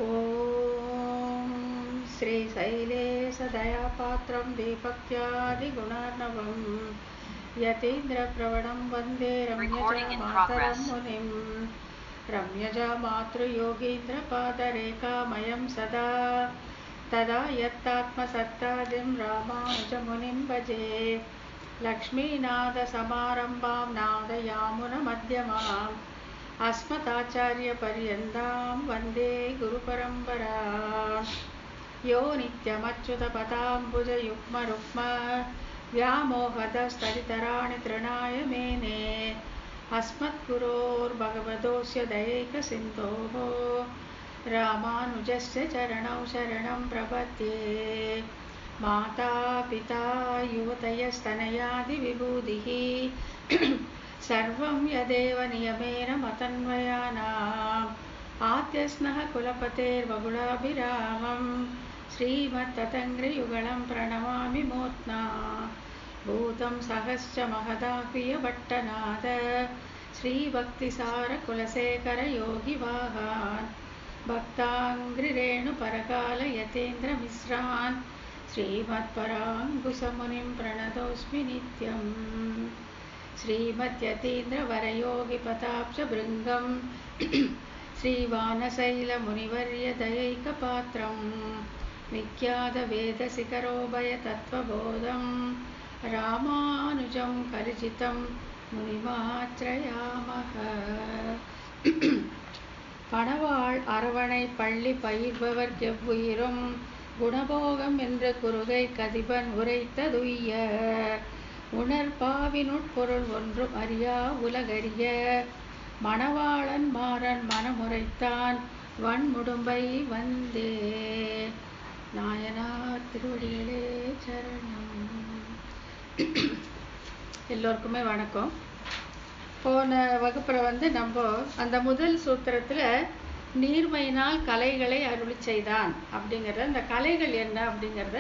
ॐ श्रीशैलेशदयापात्रं दीपक्त्यादिगुणार्णवं यतीन्द्रप्रवणं वन्दे रम्यजामातरं मुनिं रम्यजामातृयोगीन्द्रपादरेखामयं सदा तदा यत्तात्मसत्तादिं रामानुजमुनिं भजे लक्ष्मीनाथसमारम्भां नादयामुनमध्यमाम् अस्मदाचार्यपर्यन्तां वन्दे गुरुपरम्परां यो नित्यमच्युतपदाम्बुजयुग्मरुक्म व्यामोहतस्तरितराणि तृणाय मेने अस्मद्गुरोर्भगवतोऽस्य दयैकसिन्धोः रामानुजस्य चरणौ शरणं प्रपद्ये माता पिता युवतयस्तनयादिविभूतिः सर्वं यदेव नियमेन मतन्वयानाम् आद्यस्नः कुलपतेर्वगुणाभिरामं श्रीमत्ततङ्घ्रियुगलं प्रणमामि मूर्ध्ना भूतं सहश्च महदाह्रियभट्टनाथ श्रीभक्तिसारकुलशेखरयोगिवाहान् भक्ताङ्घ्रिरेणुपरकालयतीन्द्रमिश्रान् श्रीमत्पराङ्कुशमुनिं प्रणतोऽस्मि नित्यम् श्रीमद्यतीन्द्रवरयोगिपदाब्जभृङ्गं श्रीवानशैलमुनिवर्यदयैकपात्रं विख्यातवेदशिखरोभयतत्त्वबोधं रामानुजं कलिजितं मुनिमाश्रयामः பணவாள் அரவணை பள்ளி பயிர்பவர் எவ்வுயிரும் குணபோகம் என்று குறுகை கதிபன் உரைத்ததுய்ய உணர்பாவினுட்பொருள் ஒன்றும் அறியா உலகறிய மணவாளன் மாறன் மனமுறைத்தான் வன்முடும்பை வந்தே. நாயனார் திருவடிகளே சரணம். எல்லோருக்குமே வணக்கம். போன வகுப்பில் நம்ம அந்த முதல் சூத்திரத்தில் நீர்மையினால் கலைகளை அருளி செய்தான் அப்படிங்கிறத, அந்த கலைகள் என்ன அப்படிங்கிறத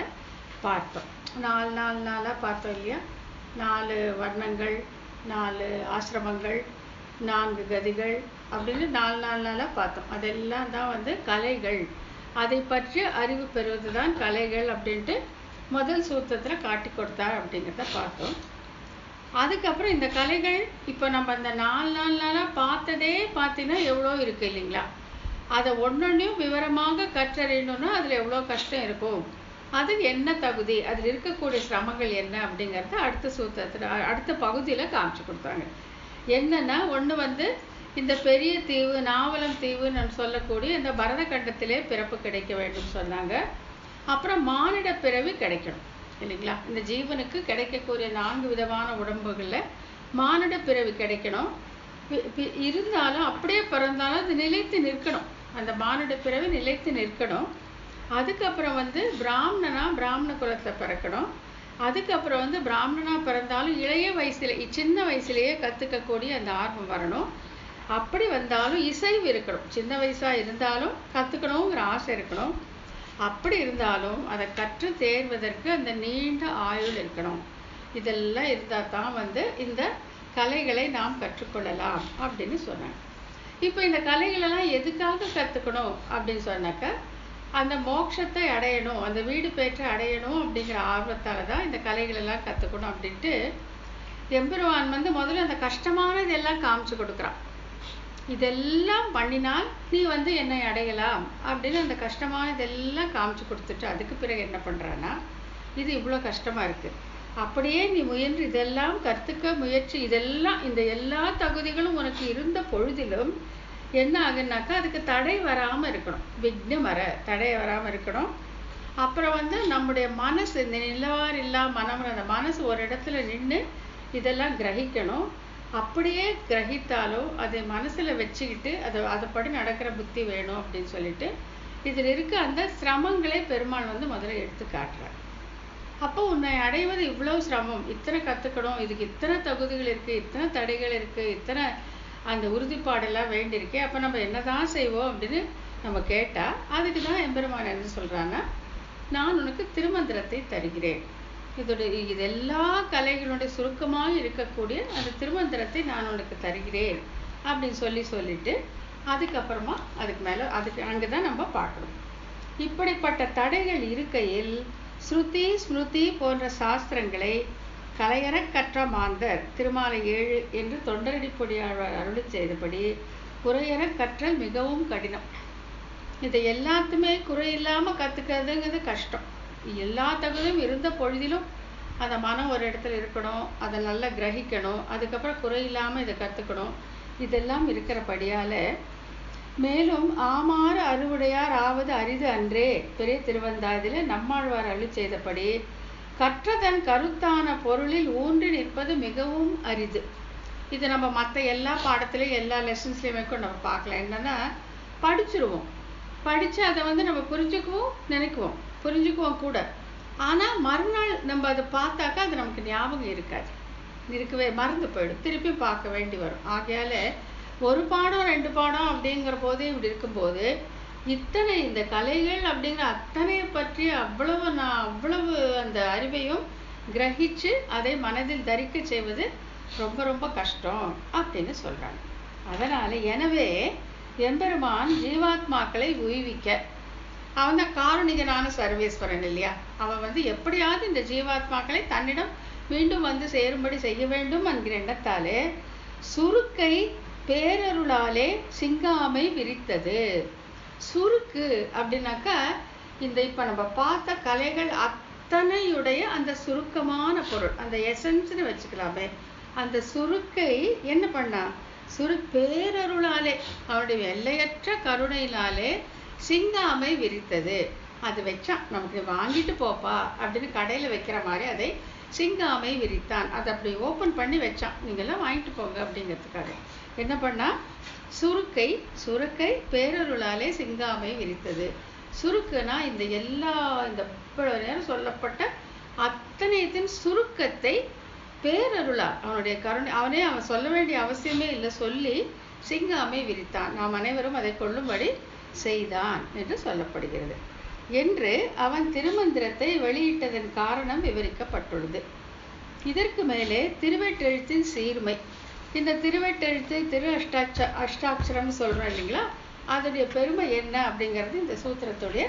பார்த்தோம். நாளாக பார்த்தோம் இல்லையா? 4 வர்ணங்கள், 4 ஆசிரமங்கள், 4 கதிகள் அப்படின்னு நாளாக பார்த்தோம். அதெல்லாம் தான் கலைகள். அதை பற்றிய அறிவு பெறுவது தான் கலைகள் அப்படின்ட்டு முதல் சூத்திரத்தில் காட்டி கொடுத்தார் அப்படிங்கிறத பார்த்தோம். அதுக்கப்புறம் இந்த கலைகள் இப்போ நம்ம அந்த 4 நாளாக பார்த்ததே பார்த்தீங்கன்னா எவ்வளோ இருக்குது இல்லைங்களா? அதை ஒன்றொன்றையும் விவரமாக கற்றறியணும்னா அதில் எவ்வளோ கஷ்டம் இருக்கும், அதுக்கு என்ன தகுதி, அதில் இருக்கக்கூடிய சிரமங்கள் என்ன அப்படிங்கிறத அடுத்த சூத்திரத்தில் அடுத்த பகுதியில் காமிச்சு கொடுத்தாங்க. என்னென்னா, ஒன்று இந்த பெரிய தீவு நாவலம் தீவுன்னு சொல்லக்கூடிய இந்த பரதகண்டத்திலே பிறப்பு கிடைக்க வேண்டும் சொன்னாங்க. அப்புறம் மானிட பிறவி கிடைக்கணும் இல்லைங்களா? இந்த ஜீவனுக்கு கிடைக்கக்கூடிய 4 விதமான உடம்புகளில் மானிட பிறவி கிடைக்கணும். இருந்தாலும் அப்படியே பிறந்தாலும் அது நிலைத்து நிற்கணும், அந்த மானிட பிறவி நிலைத்து நிற்கணும். அதுக்கப்புறம் பிராமண குலத்தை பிறக்கணும். அதுக்கப்புறம் பிராமணனா பிறந்தாலும் இளைய வயசுல சின்ன வயசுலேயே கற்றுக்கக்கூடிய அந்த ஆர்வம் வரணும். அப்படி வந்தாலும் இசைவு இருக்கணும், சின்ன வயசாக இருந்தாலும் கற்றுக்கணுங்கிற ஆசை இருக்கணும். அப்படி இருந்தாலும் அதை கற்று தேர்வதற்கு அந்த நீண்ட ஆயுள் இருக்கணும். இதெல்லாம் இருந்தால் தான் இந்த கலைகளை நாம் கற்றுக்கொள்ளலாம் அப்படின்னு சொன்னாங்க. இப்போ இந்த கலைகளெல்லாம் எதுக்காக கற்றுக்கணும் அப்படின்னு சொன்னாக்க, அந்த மோட்சத்தை அடையணும், அந்த வீடு பேற்றை அடையணும் அப்படிங்கிற ஆர்வத்தால் தான் இந்த கலைகளெல்லாம் கற்றுக்கணும் அப்படின்ட்டு எம்பெருமான் முதல்ல அந்த கஷ்டமானது எல்லாம் காமிச்சு கொடுக்குறான். இதெல்லாம் பண்ணினால் நீ என்னை அடையலாம் அப்படின்னு அந்த கஷ்டமானதெல்லாம் காமிச்சு கொடுத்துட்டு அதுக்கு பிறகு என்ன பண்ணுறான்னா, இது இவ்வளோ கஷ்டமாக இருக்குது, அப்படியே நீ முயன்று இதெல்லாம் கற்றுக்க முயற்சி, இதெல்லாம் இந்த எல்லா தகுதிகளும் உனக்கு இருந்த பொழுதிலும் என்ன ஆகுனாக்கா அதுக்கு தடை வராமல் இருக்கணும், விக்னம் தடை வராமல் இருக்கணும். அப்புறம் நம்முடைய மனசு, இந்த நிலவாரில்லா மனம், அந்த மனசு ஒரு இடத்துல நின்று இதெல்லாம் கிரகிக்கணும். அப்படியே கிரகித்தாலும் அதை மனசில் வச்சுக்கிட்டு அதைப்படி நடக்கிற புத்தி வேணும் அப்படின்னு சொல்லிட்டு இதில் இருக்க அந்த சிரமங்களை பெருமாள் முதல்ல எடுத்து காட்டுறார். அப்போ உன்னை அடைவது இவ்வளோ சிரமம், இத்தனை கற்றுக்கணும், இதுக்கு இத்தனை தகுதிகள் இருக்குது, இத்தனை தடைகள் இருக்குது, இத்தனை அந்த உறுதிப்பாடெல்லாம் வேண்டியிருக்கே, அப்போ நம்ம என்ன தான் செய்வோம் அப்படின்னு நம்ம கேட்டால் அதுக்கு தான் எம்பெருமான் என்ன சொல்கிறான்னா, நான் உனக்கு திருமந்திரத்தை தருகிறேன், இது எல்லா கலைகளுடைய சுருக்கமாக இருக்கக்கூடிய அந்த திருமந்திரத்தை நான் உனக்கு தருகிறேன் அப்படின்னு சொல்லிட்டு அதுக்கப்புறமா அதுக்கு மேலே அங்கே தான் நம்ம பார்க்கணும். இப்படிப்பட்ட தடைகள் இருக்கையில் ஸ்ருதி ஸ்மிருதி போன்ற சாஸ்திரங்களை கலையறக் கற்ற மாந்தர் திருமாலை 7 என்று தொண்டரடிப்பொடியாழ்வார் அருளி செய்தபடி குறையறக் கற்றல் மிகவும் கடினம். இதை எல்லாத்துமே குறையில்லாமல் கற்றுக்கிறதுங்கிறது கஷ்டம். எல்லா தகுதியும் இருந்த பொழுதிலும் அந்த மனம் ஒரு இடத்துல இருக்கணும், அதை நல்லா கிரகிக்கணும், அதுக்கப்புறம் குறையில்லாமல் இதை கற்றுக்கணும். இதெல்லாம் இருக்கிறபடியால் மேலும் ஆமாறு அறுவுடையார் ஆவது அரிது அன்றே பெரிய திருவந்தாதில் நம்மாழ்வார் அருளி செய்தபடி கற்றதன் கருத்தான பொருளில் ஊன்றி நிற்பது மிகவும் அரிது. இது நம்ம மற்ற எல்லா பாடத்துலையும் எல்லா லெசன்ஸ்லையுமே கூட நம்ம பார்க்கலாம். என்னென்னா படிச்சிருவோம், படித்து அதை நம்ம புரிஞ்சுக்குவோம் கூட. ஆனால் மறுநாள் நம்ம அதை பார்த்தாக்கா அது நமக்கு ஞாபகம் இருக்கவே மறந்து போயிடும், திருப்பி பார்க்க வேண்டி வரும். ஆகையால் ஒரு பாடம் 2 பாடம் அப்படிங்கிற போதே இப்படி இருக்கும்போது இத்தனை இந்த கலைகள் அப்படிங்கிற அத்தனையை பற்றி அவ்வளவு அந்த அறிவையும் கிரகிச்சு அதை மனதில் தரிக்க செய்வது ரொம்ப ரொம்ப கஷ்டம் அப்படின்னு சொல்றாங்க. அதனால எனவே எம்பெருமான் ஜீவாத்மாக்களை உய்விக்க அவன் தான் காருணிகனான சர்வேஸ்வரன் இல்லையா. அவன் எப்படியாவது இந்த ஜீவாத்மாக்களை தன்னிடம் மீண்டும் சேரும்படி செய்ய வேண்டும் என்கிற எண்ணத்தாலே சுருக்கை பேரருளாலே சிங்காமை விரித்தது. சுருக்கு அப்படின்னாக்கா இப்போ நம்ம பார்த்த கலைகள் அத்தனையுடைய அந்த சுருக்கமான பொருள், அந்த எசன்ஸ்னு வச்சுக்கலாமே, அந்த சுருக்கை என்ன பண்ணா பேரருளாலே அவனுடைய எல்லையற்ற கருணையினாலே சிங்காமை விரித்தது. அது வச்சான், நமக்கு வாங்கிட்டு போப்பா அப்படின்னு கடையில் வைக்கிற மாதிரி அதை சிங்காமை விரித்தான். அதை அப்படி ஓப்பன் பண்ணி வச்சான், நீங்கள்லாம் வாங்கிட்டு போங்க அப்படிங்கிறதுக்காக. என்ன பண்ணா சுருக்கை பேரருளாலே சிங்காமை விரித்தது. சுருக்குனா இந்த நேரம் சொல்லப்பட்ட அத்தனையத்தின் சுருக்கத்தை பேரருளா அவனுடைய கருணை அவன் சொல்ல வேண்டிய அவசியமே இல்லை, சொல்லி சிங்காமை விரித்தான், நாம் அனைவரும் அதை கொள்ளும்படி செய்தான் என்று சொல்லப்படுகிறது என்று அவன் திருமந்திரத்தை வெளியிட்டதன் காரணம் விவரிக்கப்பட்டுள்ளது. இதற்கு மேலே திருவெட்டெழுத்தின் சீர்மை, இந்த திருவெட்டெழுத்து திரு அஷ்டாட்சரம் சொல்றோம் இல்லைங்களா, அதனுடைய பெருமை என்ன அப்படிங்கிறது இந்த சூத்திரத்துடைய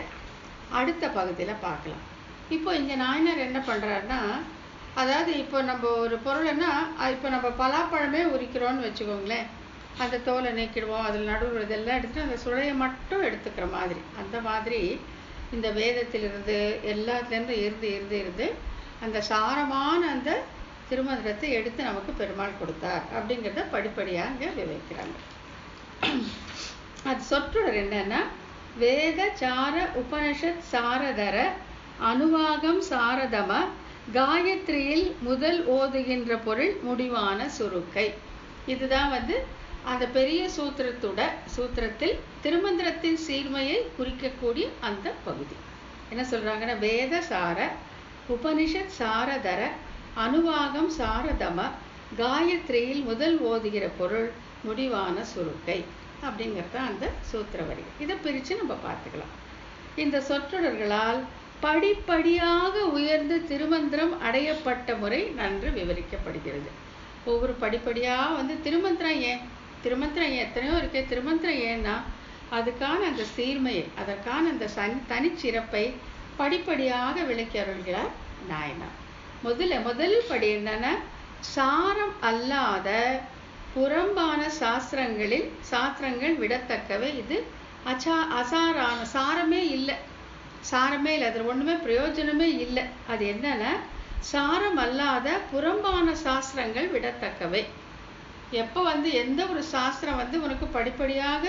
அடுத்த பகுதியில் பார்க்கலாம். இப்போ இங்கே நாயனார் என்ன பண்ணுறாருன்னா, அதாவது இப்போ நம்ம ஒரு பொருள்னா இப்போ நம்ம பலாப்பழமே உரிக்கிறோன்னு வச்சுக்கோங்களேன், அந்த தோலை நீக்கிடுவோம், அதில் நடுவில் இதெல்லாம் எடுத்துகிட்டு அந்த சுளையை மட்டும் எடுத்துக்கிற மாதிரி, அந்த மாதிரி இந்த வேதத்திலிருந்து எல்லாத்துலேருந்து இருந்து அந்த சாரமான அந்த திருமந்திரத்தை எடுத்து நமக்கு பெருமாள் கொடுத்தார் அப்படிங்கிறத படிப்படியாக இங்கே விவரிக்கிறாங்க. அது சொற்றொடர் என்னன்னா, வேத சார உபனிஷத் சாரதர அனுவாகம் சாரதம காயத்ரியில் முதல் ஓதுகின்ற பொருள் முடிவான சுருக்கை. இதுதான் அந்த பெரிய சூத்திரத்தில் திருமந்திரத்தின் சீர்மையை குறிக்கக்கூடிய அந்த பகுதி. என்ன சொல்றாங்கன்னா, வேத சார உபனிஷத் சாரதர அனுவாகம் சாரதம காயத்ரியில் முதல் ஓதுகிற பொருள் முடிவான சுருக்கை அப்படிங்கிறத அந்த சூத்திர வரி. இதை பிரித்து நம்ம பார்த்துக்கலாம். இந்த சொற்றொடர்களால் படிப்படியாக உயர்ந்து திருமந்திரம் அடையப்பட்ட முறை நன்கு விவரிக்கப்படுகிறது. ஒவ்வொரு படிப்படியாக திருமந்திரம் எத்தனையோ இருக்கே, திருமந்திரம் ஏன்னா அதுக்கான அந்த சீர்மையை, அதற்கான அந்த தனிச்சிறப்பை படிப்படியாக விளக்கி அருள்கிறார் நாயனார். முதல் படி என்னன்னா, சாரம் அல்லாத புறம்பான சாஸ்திரங்கள் விடத்தக்கவை. இது அசாரான சாரமே இல்லை, அதில் ஒன்றுமே பிரயோஜனமே இல்லை. அது என்னன்னா, சாரம் அல்லாத புறம்பான சாஸ்திரங்கள் விடத்தக்கவை. எப்போ எந்த ஒரு சாஸ்திரம் உனக்கு படிப்படியாக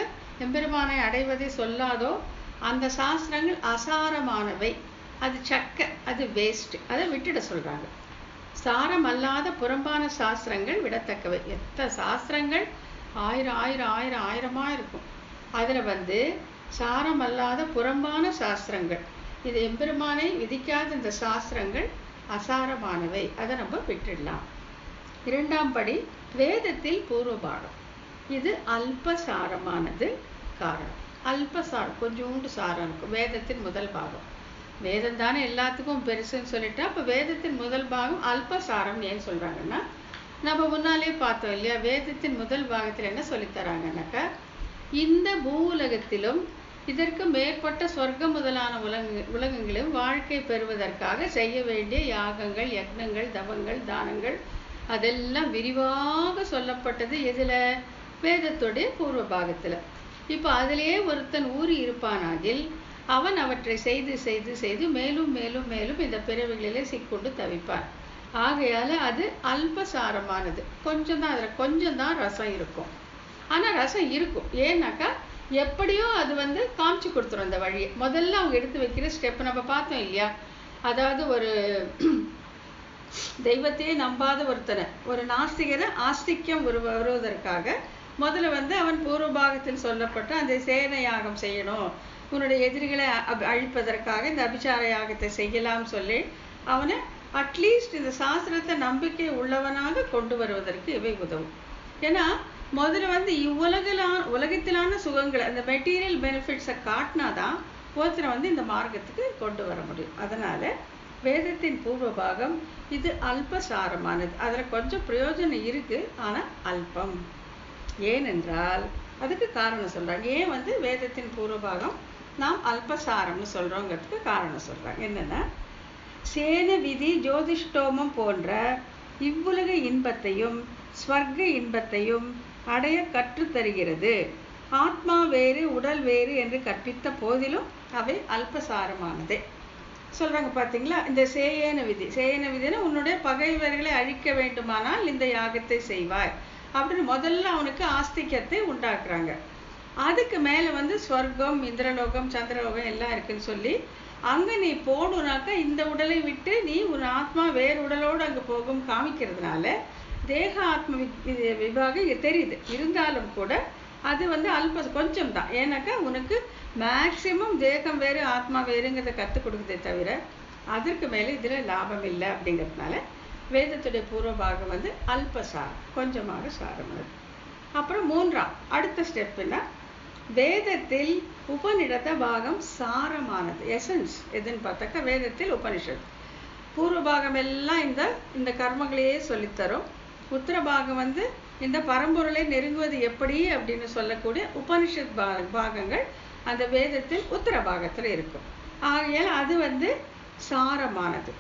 எம்பெருமானை அடைவதை சொல்லாதோ அந்த சாஸ்திரங்கள் அசாரமானவை, அது அது வேஸ்ட், அதை விட்டுட சொல்றாங்க. சாரம் அல்லாத புறம்பான சாஸ்திரங்கள் விடத்தக்கவை. எத்தனை சாஸ்திரங்கள் ஆயிரமா இருக்கும், அதுல சாரம் அல்லாத புறம்பான சாஸ்திரங்கள், இது எம்பெருமானை விதிக்காத இந்த சாஸ்திரங்கள் அசாரமானவை, அதை நம்ம விட்டுடலாம். இரண்டாம் படி வேதத்தில் பூர்வபாடம், இது அல்பசாரமானது. காரணம் அல்பசாரம், கொஞ்சோண்டு சாரம் இருக்கும். வேதத்தின் முதல் பாகம், வேதம் தானே எல்லாத்துக்கும் பெருசுன்னு சொல்லிட்டா, அப்போ வேதத்தின் முதல் பாகம் அல்பசாரம் ஏன் சொல்றாங்கன்னா, நம்ம முன்னாலே பார்த்தோம் இல்லையா, வேதத்தின் முதல் பாகத்தில் என்ன சொல்லித்தராங்கன்னாக்கா, இந்த பூவுலகத்திலும் இதற்கு மேற்பட்ட சொர்க்கம் முதலான உலகங்களிலும் வாழ்க்கை பெறுவதற்காக செய்ய வேண்டிய யாகங்கள், யக்னங்கள், தவங்கள், தானங்கள் அதெல்லாம் விரிவாக சொல்லப்பட்டது எதுல? வேதத்துடைய பூர்வ பாகத்துல. இப்போ அதிலேயே ஒருத்தன் ஊறி இருப்பானாகில் அவன் அவற்றை செய்து செய்து செய்து மேலும் மேலும் மேலும் இந்த பிறவிகளிலே சிக்கொண்டு தவிப்பான். ஆகையால அது அல்பசாரமானது. கொஞ்சம் தான், அதில் கொஞ்சம் தான் ரசம் இருக்கும். ஆனால் ரசம் இருக்கும். ஏன்னாக்கா எப்படியோ அது காமிச்சு கொடுத்துரும் அந்த வழியை. முதல்ல அவங்க எடுத்து வைக்கிற ஸ்டெப் நம்ம பார்த்தோம் இல்லையா? அதாவது ஒரு தெய்வத்தையே நம்பாத ஒருத்தனை, ஒரு நாஸ்திகரை ஆஸ்திக்கம் வருவதற்காக முதல்ல அவன் பூர்வபாகத்தில் சொல்லப்பட்ட அந்த சேன யாகம் செய்யணும், உன்னுடைய எதிரிகளை அழிப்பதற்காக இந்த அபிச்சார யாகத்தை செய்யலாம் சொல்லி அவனை அட்லீஸ்ட் இந்த சாஸ்திரத்தை நம்பிக்கை உள்ளவனாக கொண்டு வருவதற்கு இவை உதவும். ஏன்னா முதல்ல உலகத்திலான சுகங்களை, அந்த மெட்டீரியல் பெனிஃபிட்ஸை காட்டினாதான் ஒருத்தரை இந்த மார்க்கத்துக்கு கொண்டு வர முடியும். அதனால வேதத்தின் பூர்வ பாகம் இது அல்பசாரமானது. அதில் கொஞ்சம் பிரயோஜனம் இருக்கு, ஆனால் அல்பம். ஏனென்றால் அதுக்கு காரணம் சொல்றாங்க. ஏன் வேதத்தின் பூர்வபாகம் நாம் அல்பசாரம்னு சொல்றோங்கிறதுக்கு காரணம் சொல்றாங்க. என்னன்னா, சேன விதி, ஜோதிஷ்டோமம் போன்ற இவ்வுலக இன்பத்தையும் ஸ்வர்க்க இன்பத்தையும் அடைய கற்றுத்தருகிறது. ஆத்மா வேறு உடல் வேறு என்று கற்பித்த போதிலும் அவை அல்பசாரமானதே சொல்றாங்க. பார்த்தீங்களா? இந்த சேயன விதி, சேயன விதினா உன்னுடைய பகைவர்களை அழிக்க வேண்டுமானால் இந்த யாகத்தை செய்வாய் அப்படின்னு முதல்ல அவனுக்கு ஆஸ்திகத்தை உண்டாக்குறாங்க. அதுக்கு மேலே ஸ்வர்க்கம், இந்திரலோகம், சந்திரலோகம் எல்லாம் இருக்குன்னு சொல்லி அங்கே நீ போடுனாக்கா இந்த உடலை விட்டு நீ உன் ஆத்மா வேறு உடலோடு அங்கே போகும் காமிக்கிறதுனால தேக ஆத்ம விபாகம் தெரியுது. இருந்தாலும் கூட அது அல்ப கொஞ்சம் தான். ஏன்னாக்கா உனக்கு மேக்சிமம் தேகம் வேறு ஆத்மா வேறுங்கிறத கற்றுக் கொடுக்குதே தவிர அதற்கு மேலே இதில் லாபம் இல்லை. அப்படிங்கிறதுனால வேதத்துடைய பூர்வபாகம் அல்பசாரம், கொஞ்சமாக சாரமானது. அப்புறம் மூன்றாம் அடுத்த ஸ்டெப்புன்னா, வேதத்தில் உபநிடத பாகம் சாரமானது. எசன்ஸ் எதுன்னு பார்த்தாக்கா வேதத்தில் உபனிஷத் பூர்வபாகம் எல்லாம் இந்த கர்மங்களையே சொல்லித்தரும். உத்தர பாகம் இந்த பரம்பொருளை நெருங்குவது எப்படி அப்படின்னு சொல்லக்கூடிய உபனிஷத் பாகங்கள் அந்த வேதத்தில் உத்தர பாகத்தில் இருக்கும். ஆகையால் அது சாரமானது.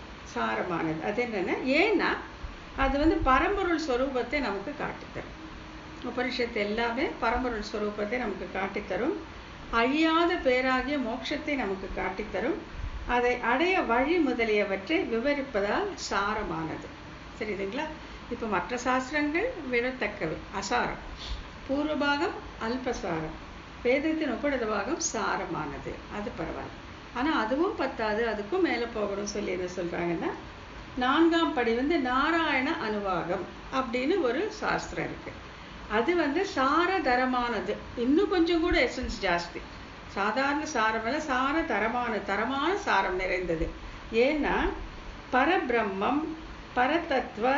அது என்னன்னா, ஏன்னா அது பரம்பொருள் ஸ்வரூபத்தை நமக்கு காட்டித்தரும். உபனிஷத்து எல்லாமே பரம்பொருள் ஸ்வரூபத்தை நமக்கு காட்டித்தரும். அழியாத பேராகிய மோட்சத்தை நமக்கு காட்டித்தரும். அதை அடைய வழி முதலியவற்றை விவரிப்பதால் சாரமானது. சரிதுங்களா? இப்போ மற்ற சாஸ்திரங்கள் விடத்தக்கவை, அசாரம். பூர்வபாகம் அல்பசாரம், வேதத்தின் உபநிடத பாகம் சாரமானது. அது பரவாயில்ல. ஆனால் அதுவும் பத்தாது, அதுக்கும் மேலே போகணும்னு சொல்லி என்ன சொல்கிறாங்கன்னா, 4ஆம் படி நாராயண அனுவாகம் அப்படின்னு ஒரு சாஸ்திரம் இருக்கு. அது சாரதரமானது. இன்னும் கொஞ்சம் கூட எசன்ஸ் ஜாஸ்தி. சாதாரண சாரம் அல்ல, தரமான சாரம் நிறைந்தது. ஏன்னா பரபிரம்மம், பரதத்துவ,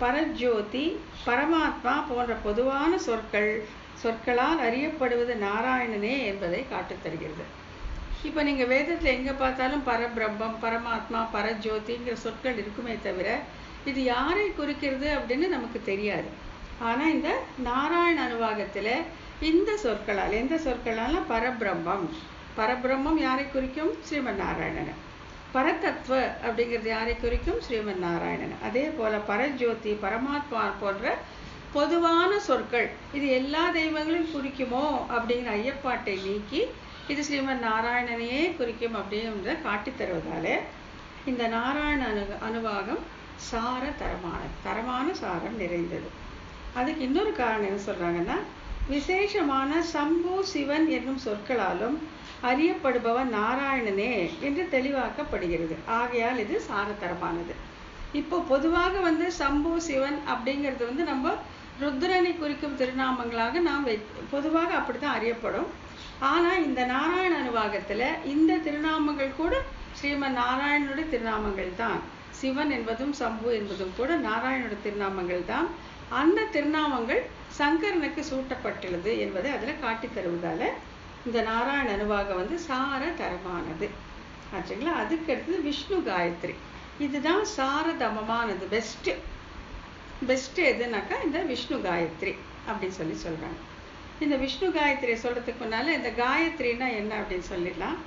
பரஜோதி, பரமாத்மா போன்ற பொதுவான சொற்களால் அறியப்படுவது நாராயணனே என்பதை காட்டித்தருகிறது. இப்போ நீங்கள் வேதத்தில் எங்கே பார்த்தாலும் பரபிரம்மம், பரமாத்மா, பரஜோதிங்கிற சொற்கள் இருக்குமே தவிர இது யாரை குறிக்கிறது அப்படின்னு நமக்கு தெரியாது. ஆனால் இந்த நாராயண அனுவாகத்தில் இந்த சொற்களால், எந்த சொற்களால்? பரபிரம்மம் யாரை குறிக்கும்? ஸ்ரீமன் நாராயணன். பரதத்துவ அப்படிங்கிறது யாரை குறிக்கும்? ஸ்ரீமன் நாராயணன். அதே போல பரஜோதி, பரமாத்மா போன்ற பொதுவான சொற்கள் இது எல்லா தெய்வங்களையும் குறிக்குமோ அப்படிங்கிற ஐயப்பாட்டை நீக்கி இது ஸ்ரீமன் நாராயணனையே குறிக்கும் அப்படின்றத காட்டி தருவதால இந்த நாராயண அனுவாகம் தரமான சாரம் நிறைந்தது. அதுக்கு இன்னொரு காரணம் என்ன சொல்றாங்கன்னா, விசேஷமான சம்பு, சிவன் என்னும் சொற்களாலும் அறியப்படுபவன் நாராயணனே என்று தெளிவாக்கப்படுகிறது. ஆகையால் இது சாரதரமானது. இப்போ பொதுவாக சம்பு, சிவன் அப்படிங்கிறது நம்ம ருத்ரனை குறிக்கும் திருநாமங்களாக நாம் பொதுவாக அப்படித்தான் அறியப்படும். ஆனால் இந்த நாராயண அனுவாகத்தில் இந்த திருநாமங்கள் கூட ஸ்ரீமன் நாராயணனுடைய திருநாமங்கள் தான். சிவன் என்பதும் சம்பு என்பதும் கூட நாராயணனுடைய திருநாமங்கள் தான். அந்த திருநாமங்கள் சங்கரனுக்கு சூட்டப்பட்டுள்ளது என்பதை அதில் காட்டி தருவதால இந்த நாராயண அனுவாகம் சாரதரமானது ஆச்சுங்களா. அதுக்கு அடுத்தது விஷ்ணு காயத்ரி. இதுதான் சாரதமமானது. பெஸ்ட் எதுனாக்கா இந்த விஷ்ணு காயத்ரி அப்படின்னு சொல்கிறாங்க. இந்த விஷ்ணு காயத்ரியை சொல்றதுக்கு முன்னால இந்த காயத்ரின்னா என்ன அப்படின்னு சொல்லிடலாம்.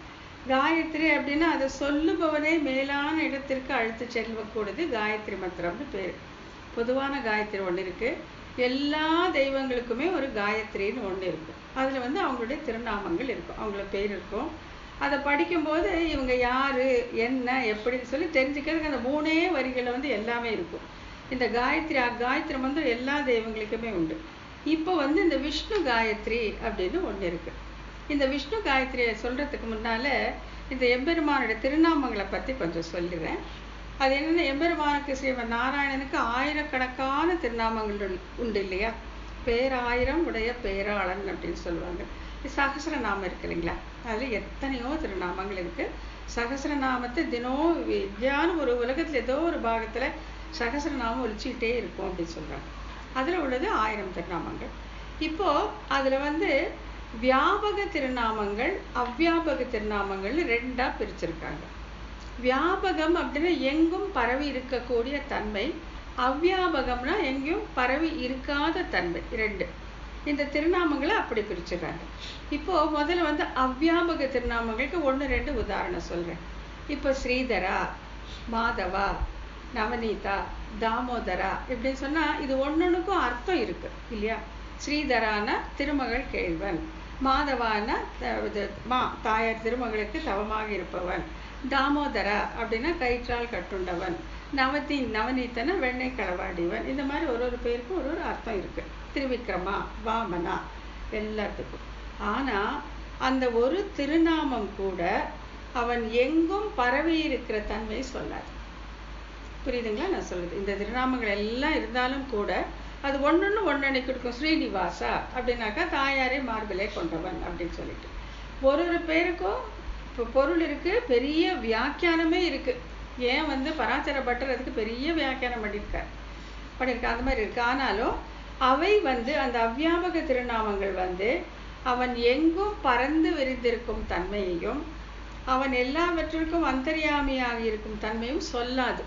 காயத்ரி அப்படின்னா அதை சொல்லுபவனே மேலான இடத்திற்கு அழைத்து செல்லக்கூடியது காயத்ரி மந்திரம்னு பேர். பொதுவான காயத்ரி ஒன்று இருக்கு. எல்லா தெய்வங்களுக்குமே ஒரு காயத்ரின்னு ஒன்று இருக்கும். அதில் வந்து அவங்களுடைய திருநாமங்கள் இருக்கும், அவங்கள பேர் இருக்கும். அதை படிக்கும்போது இவங்க யாரு என்ன எப்படின்னு சொல்லி தெரிஞ்சுக்கிறதுக்கு அந்த 3 வரிகளில் வந்து எல்லாமே இருக்கும். இந்த காயத்ரி மந்திரம் எல்லா தெய்வங்களுக்குமே உண்டு. இப்போ வந்து இந்த விஷ்ணு காயத்ரி அப்படின்னு ஒன்று இருக்கு. இந்த விஷ்ணு காயத்ரியை சொல்றதுக்கு முன்னால இந்த எம்பெருமானுடைய திருநாமங்களை பற்றி கொஞ்சம் சொல்லிடுறேன். அது என்னென்ன, எம்பெருமானுக்கு ஸ்ரீமன் நாராயணனுக்கு ஆயிரக்கணக்கான திருநாமங்கள் உண்டு இல்லையா. பேராயிரம் உடைய பேராளன் அப்படின்னு சொல்லுவாங்க. சகசிரநாமம் இருக்கு இல்லைங்களா, அதில் எத்தனையோ திருநாமங்கள் இருக்கு. சகசிரநாமத்தை தினம் வித்யான்னு ஒரு உலகத்தில் ஏதோ ஒரு பாகத்தில் சகசிரநாமம் ஒழிச்சுக்கிட்டே இருக்கும் அப்படின்னு சொல்கிறாங்க. அதில் உள்ளது 1000 திருநாமங்கள். இப்போ அதில் வந்து வியாபக திருநாமங்கள் அவ்வியாபக திருநாமங்கள் 2ஆ பிரிச்சிருக்காங்க. வியாபகம் அப்படின்னா எங்கும் பரவி இருக்கக்கூடிய தன்மை, அவ்வியாபகம்னா எங்கேயும் பரவி இருக்காத தன்மை, 2. இந்த திருநாமங்களை அப்படி பிரிச்சுடுறாங்க. இப்போ முதல்ல வந்து அவ்வியாபக திருநாமங்களுக்கு 1 2 உதாரணம் சொல்றேன். இப்போ ஸ்ரீதரா, மாதவா, நவநீதா, தாமோதரா இப்படின்னு சொன்னா இது ஒன்னொன்னுக்கும் அர்த்தம் இருக்கு இல்லையா. ஸ்ரீதரான திருமகள் கேள்வன், மாதவான தாயார் திருமகளுக்கு தவமாக இருப்பவன், தாமோதரா அப்படின்னா கயிற்றால் கட்டுண்டவன், நவநீத்தன வெண்ணெய் களவாடிவன். இந்த மாதிரி ஒரு பேருக்கும் ஒரு அர்த்தம் இருக்கு. திருவிக்ரமா, வாமனா எல்லாத்துக்கும். ஆனா அந்த ஒரு திருநாமம் கூட அவன் எங்கும் பரவி இருக்கிற தன்மையை சொல்லாது. புரியுதுங்களா நான் சொல்றது? இந்த திருநாமங்கள் எல்லாம் இருந்தாலும் கூட அது ஒன்னொன்னு ஒன்னன்னைக்கு இருக்கும். ஸ்ரீனிவாசா அப்படின்னாக்கா தாயாரே மார்பிலே கொண்டவன் அப்படின்னு சொல்லிட்டு ஒரு பேருக்கும் இப்போ பொருள் இருக்கு, பெரிய வியாக்கியானமே இருக்கு. ஏன் வந்து பராசர பட்டர் அதுக்கு பெரிய வியாக்கியானம் பண்ணியிருக்க அந்த மாதிரி இருக்கு. ஆனாலும் அவை வந்து அந்த அவ்வியாபக திருநாமங்கள் வந்து அவன் எங்கும் பறந்து விரிந்திருக்கும் தன்மையையும் அவன் எல்லாவற்றிற்கும் அந்தர்யாமியாக இருக்கும் தன்மையும் சொல்லாது.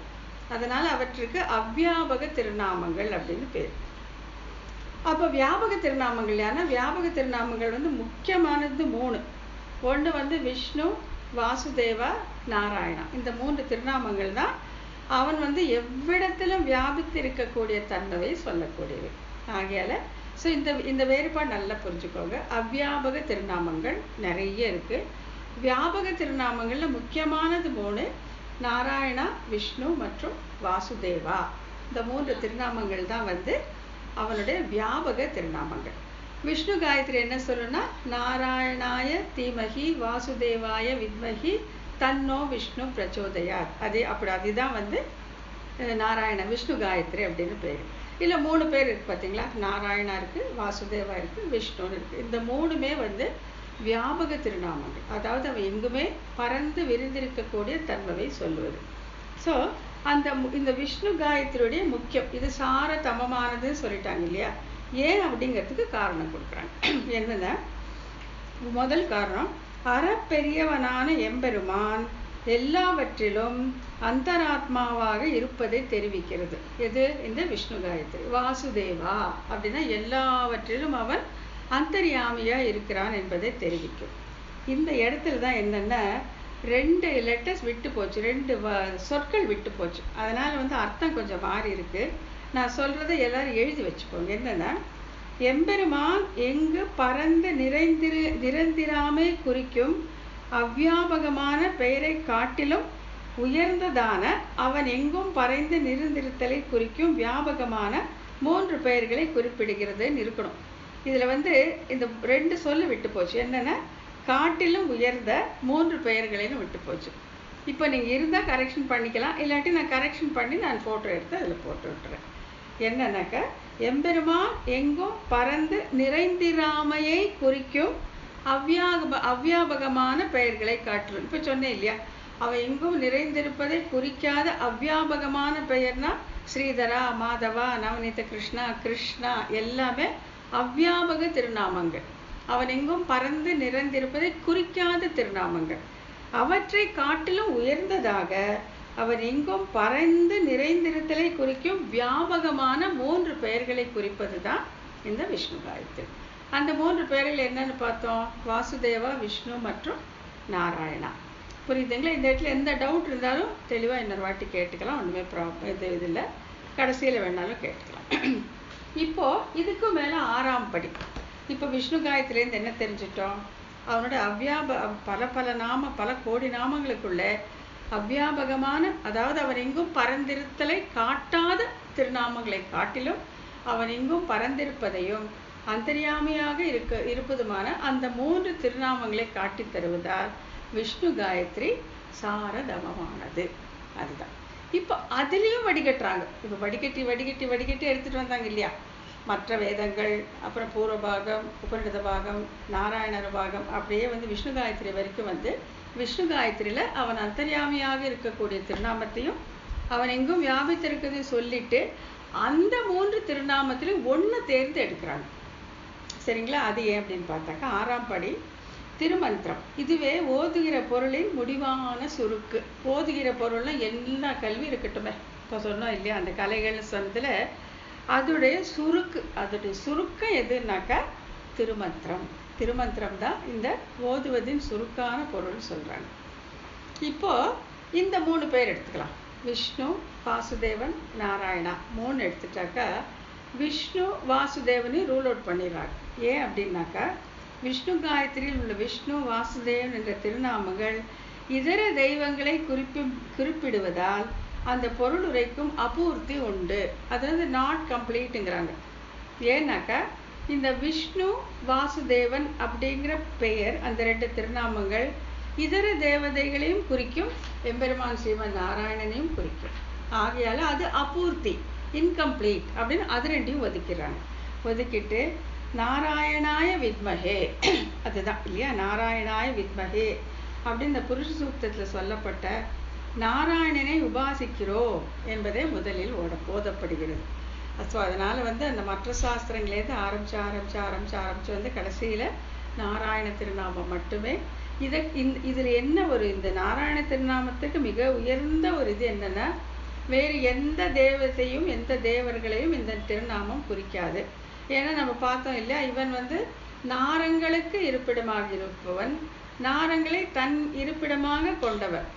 அதனால அவற்றுக்கு அவ்வியாபக திருநாமங்கள் அப்படின்னு பேர். அப்போ வியாபக திருநாமங்கள் யானா, வியாபக திருநாமங்கள் வந்து முக்கியமானது 3. ஒன்று வந்து விஷ்ணு, வாசுதேவா, நாராயணா. இந்த 3 திருநாமங்கள் தான் அவன் வந்து எவ்விடத்திலும் வியாபித்து இருக்கக்கூடிய தன்மையை சொல்லக்கூடியவை. ஆகையால ஸோ இந்த வேறுபாடு நல்லா புரிஞ்சுக்கோங்க. அவ்வியாபக திருநாமங்கள் நிறைய இருக்கு. வியாபக திருநாமங்கள்ல முக்கியமானது 3: நாராயணா, விஷ்ணு மற்றும் வாசுதேவா. இந்த 3 திருநாமங்கள் தான் வந்து அவனுடைய வியாபக திருநாமங்கள். விஷ்ணு காயத்ரி என்ன சொல்லுன்னா, நாராயணாய தீமகி வாசுதேவாய வித்மகி தன்னோ விஷ்ணு பிரச்சோதயாத். அதுதான் வந்து நாராயண விஷ்ணு காயத்ரி அப்படின்னு பேர். இல்லை 3 பேர் இருக்கு பார்த்தீங்களா, நாராயணா இருக்கு, வாசுதேவா இருக்கு, விஷ்ணு இருக்கு. இந்த 3மே வந்து வியாபக திருநாமங்கள். அதாவது அவன் எங்குமே பறந்து விரிந்திருக்கக்கூடிய தன்மையை சொல்லுவது. ஸோ இந்த விஷ்ணு காயத்ரியுடைய முக்கியம் இது சார தமமானதுன்னு சொல்லிட்டாங்க இல்லையா. ஏன் அப்படிங்கிறதுக்கு காரணம் கொடுக்குறாங்க. என்னன்னா, முதல் காரணம், அறப்பெரியவனான எம்பெருமான் எல்லாவற்றிலும் அந்தராத்மாவாக இருப்பதை தெரிவிக்கிறது. எது? இந்த விஷ்ணு காயத்ரி. வாசுதேவா அப்படின்னா எல்லாவற்றிலும் அவன் அந்தர்யாமியா இருக்கிறான் என்பதை தெரிவிக்கும். இந்த இடத்துல தான் என்னன்னா 2 லெட்டர்ஸ் விட்டு போச்சு, 2 சொற்கள் விட்டு போச்சு. அதனால வந்து அர்த்தம் கொஞ்சம் மாறி இருக்கு. நான் சொல்றதை எல்லாரும் எழுதி வச்சுக்கோங்க. என்னன்னா, எம்பெருமான் எங்கு பரந்து நிறைந்திராமை குறிக்கும் அவ்வியாபகமான பெயரை காட்டிலும் உயர்ந்ததான அவன் எங்கும் பறைந்து நிறைந்திருத்தலை குறிக்கும் வியாபகமான 3 பெயர்களை குறிப்பிடுகிறதுன்னு இருக்கணும். இதுல வந்து இந்த 2 சொல்லு விட்டு போச்சு. என்னன்னா, காட்டிலும் உயர்ந்த 3 பெயர்களையும் விட்டு போச்சு. இப்போ நீங்கள் இருந்தால் கரெக்ஷன் பண்ணிக்கலாம், இல்லாட்டி நான் கரெக்ஷன் பண்ணி நான் ஃபோட்டோ எடுத்து அதில் போட்டு விட்டுறேன். என்னன்னாக்கா, எம்பெருமான் எங்கும் பறந்து நிறைந்திராமையை குறிக்கும் அவ்வியாபகமான பெயர்களை காட்டிலும். இப்போ சொன்னேன் இல்லையா, அவன் எங்கும் நிறைந்திருப்பதை குறிக்காத அவ்வியாபகமான பெயர்னா ஸ்ரீதரா, மாதவா, நவநீத கிருஷ்ணா எல்லாமே அவ்வியாபக திருநாமங்கள். அவன் எங்கும் பறந்து நிறைந்திருப்பதை குறிக்காத திருநாமங்கள். அவற்றை காட்டிலும் உயர்ந்ததாக அவன் எங்கும் பறந்து நிறைந்திருத்தலை குறிக்கும் வியாபகமான 3 பெயர்களை குறிப்பது தான் இந்த விஷ்ணு காயத்ரி. அந்த 3 பேர்கள் என்னன்னு பார்த்தோம்? வாசுதேவா, விஷ்ணு மற்றும் நாராயணா. புரியுதுங்களா? இந்த இடத்துல எந்த டவுட் இருந்தாலும் தெளிவாக இன்னொரு வாட்டி கேட்டுக்கலாம். ஒன்றுமே இது இல்லை, கடைசியில் வேணாலும் கேட்டுக்கலாம். இப்போ இதுக்கு மேலே 6ஆம் படி. இப்போ விஷ்ணு காயத்ரிலேருந்து என்ன தெரிஞ்சிட்டோம்? அவனோட பல நாம, பல கோடி நாமங்களுக்குள்ள அவ்வியாபகமான, அதாவது அவன் எங்கும் பரந்திருத்தலை காட்டாத திருநாமங்களை காட்டிலும் அவன் எங்கும் பரந்திருப்பதையும் அந்தர்யாமியாக இருப்பதுமான அந்த 3 திருநாமங்களை காட்டி தருவதால் விஷ்ணு காயத்ரி சாரதமமானது. அதுதான் இப்போ அதுலேயும் வடிகட்டுறாங்க. இப்போ வடிகட்டி எடுத்துட்டு வந்தாங்க இல்லையா? மற்ற வேதங்கள், அப்புறம் பூர்வபாகம், உபநிடத பாகம், நாராயணர் பாகம், அப்படியே விஷ்ணு காயத்ரி வரைக்கும் விஷ்ணு காயத்ரியில் அவன் அந்தர்யாமியாக இருக்கக்கூடிய திருநாமத்தையும் அவன் எங்கும் வியாபித்திருக்கிறதையும் சொல்லிட்டு அந்த 3 திருநாமத்திலையும் ஒன்று தேர்ந்து எடுக்கிறாங்க. சரிங்களா? அது ஏன் அப்படின்னு பார்த்தாக்கா 6ஆம் படி திருமந்திரம். இதுவே ஓதுகிற பொருளின் முடிவான சுருக்கு. ஓதுகிற பொருள்னா எல்லா கல்வி இருக்கட்டுமே, இப்போ சொன்னோம் இல்லையா? அந்த கலைகள்னு சொன்னதில் அதோடைய சுருக்கம் எதுனாக்கா திருமந்திரம். திருமந்திரம் தான் இந்த ஓதுவதின் சுருக்கான பொருள் சொல்கிறாங்க. இப்போ இந்த 3 பேர் எடுத்துக்கலாம். விஷ்ணு, வாசுதேவன், நாராயணா 3 எடுத்துட்டாக்கா விஷ்ணு வாசுதேவனையும் ரூல் அவுட் பண்ணிடுறாங்க. ஏன் அப்படின்னாக்கா விஷ்ணு காயத்ரியில் உள்ள விஷ்ணு, வாசுதேவன் என்ற திருநாமங்கள் இதர தெய்வங்களை குறிப்பிடுவதால் அந்த பொருள் உரைக்கும் அபூர்த்தி உண்டு. அதாவது நாட் கம்ப்ளீட்டுங்கிறாங்க. ஏன்னாக்கா இந்த விஷ்ணு வாசுதேவன் அப்படிங்கிற பெயர், அந்த 2 திருநாமங்கள் இதர தேவதைகளையும் குறிக்கும், எம்பெருமான் ஸ்ரீமன் நாராயணனையும் குறிக்கும். ஆகையால் அது அபூர்த்தி, இன்கம்ப்ளீட் அப்படின்னு அது 2ஐயும் ஒதுக்கிறாங்க. ஒதுக்கிட்டு நாராயணாய வித்மஹே, அதுதான் இல்லையா? நாராயணாய வித்மஹே அப்படின்னு இந்த புருஷ சூக்தத்தில் சொல்லப்பட்ட நாராயணனை உபாசிக்கிறோம் என்பதே முதலில் ஓதப்படுகிறது. ஸோ அதனால் அந்த மற்ற சாஸ்திரங்களேருந்து ஆரம்பித்து கடைசியில் நாராயண திருநாமம் மட்டுமே. இதில் என்ன இந்த நாராயண திருநாமத்துக்கு மிக உயர்ந்த ஒரு இது என்னென்னா, வேறு எந்த தேவத்தையும் எந்த தேவர்களையும் இந்த திருநாமம் குறிக்காது. ஏன்னா நம்ம பார்த்தோம் இல்லையா? இவன் நாரங்களுக்கு இருப்பிடமாக இருப்பவன், நாரங்களை தன் இருப்பிடமாக கொண்டவன்,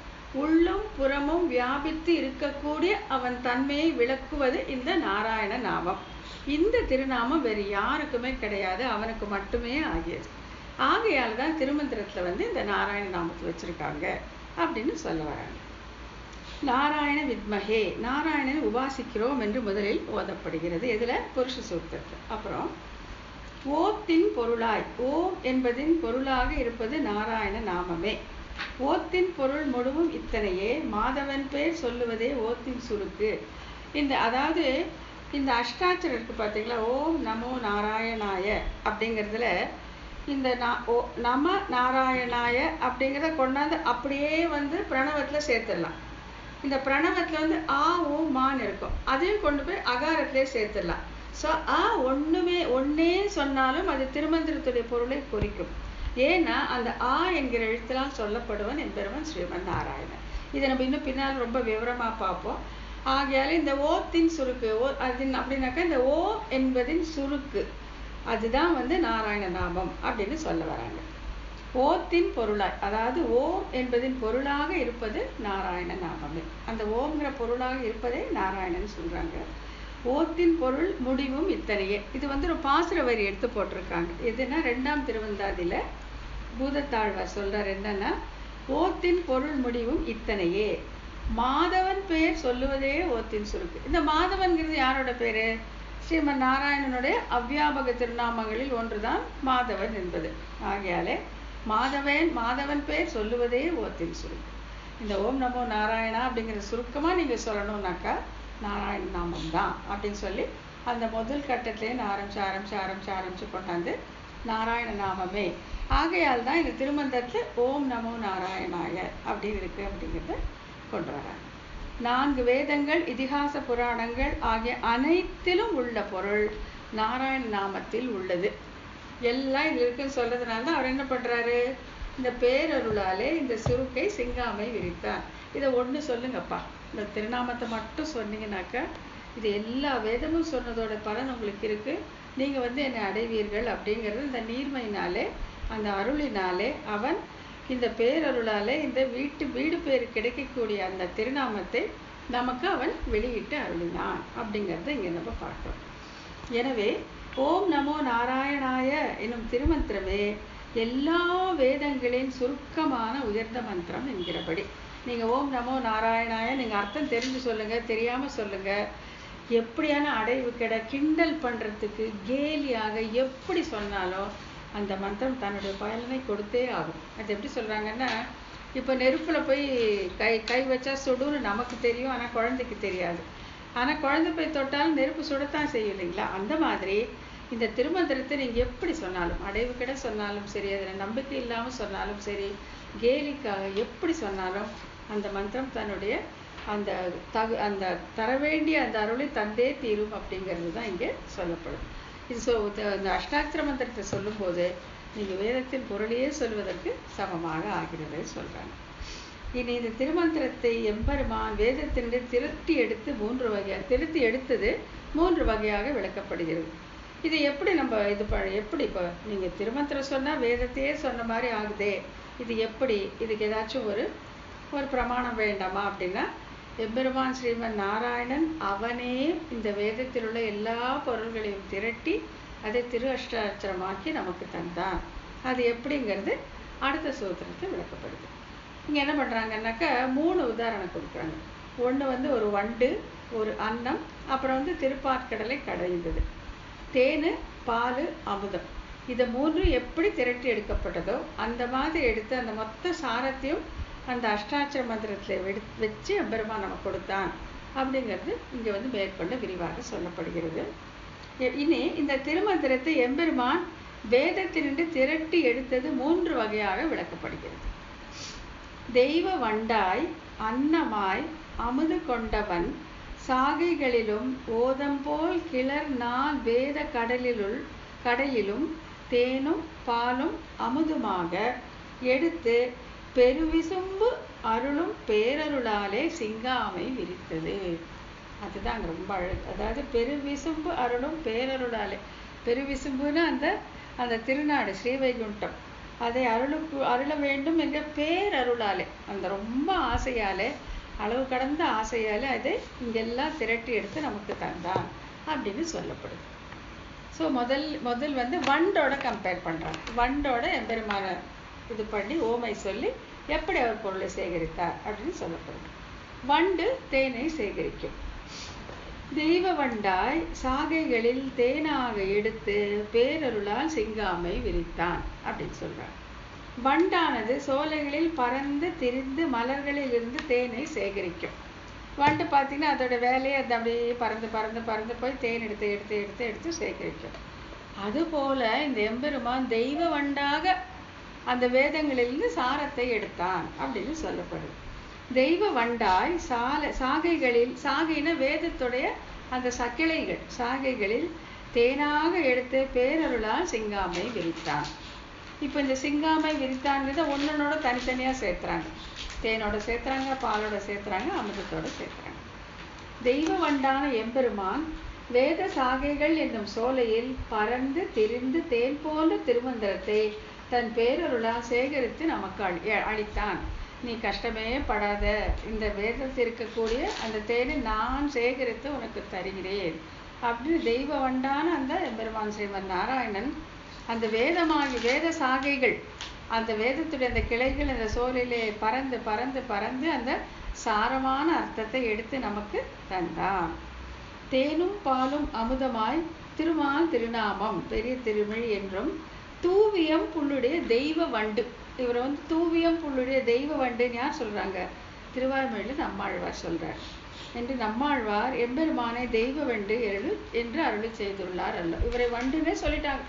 உள்ளும் புறமும் வியாபித்து இருக்கக்கூடிய அவன் தன்மையை விளக்குவது இந்த நாராயண நாமம். இந்த திருநாமம் வேறு யாருக்குமே கிடையாது, அவனுக்கு மட்டுமே ஆகியது. ஆகையால் தான் திருமந்திரத்தில் இந்த நாராயண நாமத்தை வச்சிருக்காங்க அப்படின்னு சொல்ல வராங்க. நாராயண வித்மஹே, நாராயணனை உபாசிக்கிறோம் என்று முதலில் ஓதப்படுகிறது. இதில் புருஷ சூக்தத்தில். அப்புறம் ஓத்தின் பொருளாய், ஓம் என்பதின் பொருளாக இருப்பது நாராயண நாமமே. ஓத்தின் பொருள் முழுவும் இத்தனையே, மாதவன் பேர் சொல்லுவதே ஓத்தின் சுருக்கு. அதாவது இந்த அஷ்டாட்சரம் இருக்கு பார்த்தீங்களா? ஓம் நமோ நாராயணாய அப்படிங்கிறதுல இந்த நம நாராயணாய அப்படிங்கிறத கொண்டாந்து அப்படியே பிரணவத்தில் சேர்த்துடலாம். இந்த பிரணவத்தில் ஆ ஓ மான்னு இருக்கும், அதையும் கொண்டு போய் அகாரத்திலே சேர்த்துடலாம். ஸோ ஒன்னே சொன்னாலும் அது திருமந்திரத்துடைய பொருளை குறிக்கும். ஏன்னா அந்த ஆ என்கிற எழுத்தெல்லாம் சொல்லப்படுவன் எம்பெருமான் ஸ்ரீமன் நாராயணன். இதை நம்ம இன்னும் பின்னால் ரொம்ப விவரமாக பார்ப்போம். ஆகையால இந்த ஓத்தின் சுருக்கு, அப்படின்னாக்கா இந்த ஓ என்பதின் சுருக்கு அதுதான் நாராயண நாமம் அப்படின்னு சொல்ல வராங்க. ஓத்தின் பொருளாய், அதாவது ஓம் என்பதின் பொருளாக இருப்பது நாராயண நாமமே. அந்த ஓம்ங்கிற பொருளாக இருப்பதே நாராயணன் சொல்றாங்க. ஓத்தின் பொருள் முடிவும் இத்தனையே. இது ஒரு பாசுர வரி எடுத்து போட்டிருக்காங்க. எதுனா 2ஆம் திருவந்தாதியில பூதத்தாழ்வார் சொல்றார் என்னன்னா, ஓத்தின் பொருள் முடிவும் இத்தனையே, மாதவன் பெயர் சொல்லுவதே ஓத்தின் சுருக்கு. இந்த மாதவன்கிறது யாரோட பேரு? ஸ்ரீமன் நாராயணனுடைய அவ்வியாபக திருநாமங்களில் ஒன்றுதான் மாதவன் என்பது. ஆகையாலே மாதவன் பேர் சொல்லுவதே ஓத்தின் சுருக்கு. இந்த ஓம் நமோ நாராயணா அப்படிங்கிற சுருக்கமாக நீங்கள் சொல்லணும்னாக்கா நாராயண நாமம் தான் அப்படின்னு சொல்லி அந்த முதல் கட்டத்திலேருந்து ஆரம்பிச்சு கொண்டாந்து நாராயண நாமமே. ஆகையால் தான் இந்த திருமந்திரத்தில் ஓம் நமோ நாராயணாய அப்படின்னு இருக்கு அப்படிங்கிறத கொண்டு வராங்க. 4 வேதங்கள், இதிகாச புராணங்கள் ஆகிய அனைத்திலும் உள்ள பொருள் நாராயண நாமத்தில் உள்ளது. எல்லாம் இதில் இருக்குன்னு சொல்றதுனால தான் அவர் என்ன பண்றாரு? இந்த பேரருளாலே இந்த சுருக்கை சிங்காமை விரித்தார். இதை ஒன்று சொல்லுங்கப்பா, இந்த திருநாமத்தை மட்டும் சொன்னீங்கன்னாக்கா இது எல்லா வேதமும் சொன்னதோட பலன் உங்களுக்கு இருக்கு. நீங்க என்னை அடைவீர்கள் அப்படிங்கிறது இந்த நீர்மையினாலே, அந்த அருளினாலே, அவன் இந்த பேரருளாலே இந்த வீடு பேரு கிடைக்கக்கூடிய அந்த திருநாமத்தை நமக்கு அவன் வெளியிட்டு அருளினான் அப்படிங்கிறத இங்க நம்ம பார்க்கிறோம். எனவே ஓம் நமோ நாராயணாய என்னும் திருமந்திரமே எல்லா வேதங்களின் சுருக்கமான உயர்ந்த மந்திரம் என்கிறபடி. நீங்க ஓம் நமோ நாராயணாய நீங்க அர்த்தம் தெரிஞ்சு சொல்லுங்க, தெரியாம சொல்லுங்க, எப்படியான அடைவு கிண்டல் பண்றதுக்கு கேலியாக எப்படி சொன்னாலும் அந்த மந்திரம் தன்னுடைய பயனை கொடுத்தே ஆகும். அது எப்படி சொல்றாங்கன்னா, இப்போ நெருப்புல போய் கை வச்சா சுடுன்னு நமக்கு தெரியும், ஆனா குழந்தைக்கு தெரியாது. ஆனா குழந்தை போய் தொட்டாலும் நெருப்பு சுடத்தான் செய்யும் இல்லைங்களா? அந்த மாதிரி இந்த திருமந்திரத்தை நீங்க எப்படி சொன்னாலும், அடைவு கிட சொன்னாலும் சரி, அதில் நம்பிக்கை இல்லாம சொன்னாலும் சரி, கேலிக்காக எப்படி சொன்னாலும் அந்த மந்திரம் தன்னுடைய அந்த தர வேண்டிய அந்த அருளை தந்தே தீரும் அப்படிங்கிறது தான் இங்கே சொல்லப்படும். இது இந்த அஷ்டாட்சர மந்திரத்தை சொல்லும்போது நீங்க வேதத்தின் பொருளையே சொல்வதற்கு சமமாக ஆகிறது சொல்றாங்க. இனி இந்த திருமந்திரத்தை எம்பெருமான் வேதத்தினுடைய திரட்டி எடுத்தது 3 வகையாக விளக்கப்படுகிறது. இது எப்படி நம்ம எப்படி இப்போ நீங்க திருமந்திரம் சொன்னா வேதத்தையே சொன்ன மாதிரி ஆகுதே, இது எப்படி? இதுக்கு ஏதாச்சும் ஒரு பிரமாணம் வேண்டாமா அப்படின்னா, எம்பெருமான் ஸ்ரீமன் நாராயணன் அவனே இந்த வேதத்தில் உள்ள எல்லா பொருள்களையும் திரட்டி அதை திரு அஷ்டாட்சரமாக்கி நமக்கு தந்தான். அது எப்படிங்கிறது அடுத்த சூத்திரத்தை விளக்கப்படுது. இங்க என்ன பண்றாங்கன்னாக்கா 3 உதாரணம் கொடுக்குறாங்க. ஒன்று ஒரு வண்டு, ஒரு அன்னம், அப்புறம் திருப்பாற்கடலை கடைந்தது, தேனு, பால், அமுதம். இதை 3 எப்படி திரட்டி எடுக்கப்பட்டதோ அந்த மாதிரி எடுத்து அந்த மொத்த சாரத்தையும் அந்த அஷ்டாட்சர மந்திரத்தில் வச்சு எம்பெருமான் நமக்கு கொடுத்தான் அப்படிங்கிறது இங்கே மேற்கொண்டு விரிவாக சொல்லப்படுகிறது. இனி இந்த திருமந்திரத்தை எம்பெருமான் வேதத்தினின்று திரட்டி எடுத்தது 3 வகையாக விளக்கப்படுகிறது. தெய்வ வண்டாய், அன்னமாய், அமுது கொண்டவன், சாகைகளிலும் ஓதம்போல் கிளர் நாள் வேத கடலிலும் தேனும் பாலும் அமுதுமாக எடுத்து பெருவிசும்பு அருளும் பேரருளாலே சிங்காமை விரித்தது. அதுதான் ரொம்ப அழகு. அதாவது பெருவிசும்பு அருளும் பேரருளாலே, பெருவிசும்புன்னா அந்த திருநாடு ஸ்ரீவைகுண்டம், அதை அருள வேண்டும் என்ற பேரருளாலே, அந்த ரொம்ப ஆசையாலே, அளவு கடந்த ஆசையாலே அதை இங்கெல்லாம் திரட்டி எடுத்து நமக்கு தந்தான் அப்படின்னு சொல்லப்படுது. ஸோ முதல் வண்டோட கம்பேர் பண்றாங்க. வண்டோட எம்பெருமான இது பண்ணி ஓமை சொல்லி எப்படி அவர் பொருளை சேகரித்தார் அப்படின்னு சொல்லப்படுது. வண்டு தேனை சேகரிக்கும். தெய்வ வண்டாய் சாகைகளில் தேனாக எடுத்து பேரருளால் சிங்காமை விரித்தான் அப்படின்னு சொல்றார். வண்டானது சோலைகளில் பறந்து திரிந்து மலர்களில் இருந்து தேனை சேகரிக்கும். வண்டு பார்த்தீங்கன்னா அதோட வேலையை அது அப்படியே பறந்து போய் தேன் எடுத்து சேகரிக்கும். அதுபோல இந்த எம்பெருமான் தெய்வ வண்டாக அந்த வேதங்களிலிருந்து சாரத்தை எடுத்தான் அப்படின்னு சொல்லப்படுது. தெய்வ வண்டாய் சாகைகளில், சாகைன வேதத்துடைய அந்த சக்கிளைகள், சாகைகளில் தேனாக எடுத்து பேரருளால் சிங்காமை விரித்தான். இப்போ இந்த சிங்காமை விரித்தான்கிறத ஒன்னொன்னோட தனித்தனியா சேர்த்துறாங்க. தேனோட சேர்த்துறாங்க, பாலோட சேர்த்துறாங்க, அமிர்தத்தோட சேர்த்துறாங்க. தெய்வ வண்டான எம்பெருமான் வேத சாகைகள் என்னும் சோலையில் பறந்து திரிந்து தேன் போன்ற திருமந்திரத்தை தன் பேரருளால் சேகரித்து நமக்கு அளித்தான். நீ கஷ்டமே படாத, இந்த வேதத்தில் இருக்கக்கூடிய அந்த தேனை நான் சேகரித்து உனக்கு தருகிறேன் அப்படின்னு தெய்வ வண்டான அந்த எம்பெருமான் ஸ்ரீமன் நாராயணன் அந்த வேத சாகைகள், அந்த வேதத்துடைய அந்த கிளைகள் அந்த சோலையிலே பறந்து அந்த சாரமான அர்த்தத்தை எடுத்து நமக்கு தந்தான். தேனும் பாலும் அமுதமாய் திருமால் திருநாமம் பெரிய திருமிழ் என்றும் தூவியம் புல்லுடைய தெய்வ வண்டு. இவரை தூவியம் புல்லுடைய தெய்வ வண்டுன்னு யார் சொல்றாங்க? திருவாய்மொழியில் நம்மாழ்வார் சொல்றார். என்று நம்மாழ்வார் எம்பெருமானை தெய்வ வண்டு என்று அருளி செய்துள்ளார். அல்ல, இவரை வண்டுன்னே சொல்லிட்டாங்க.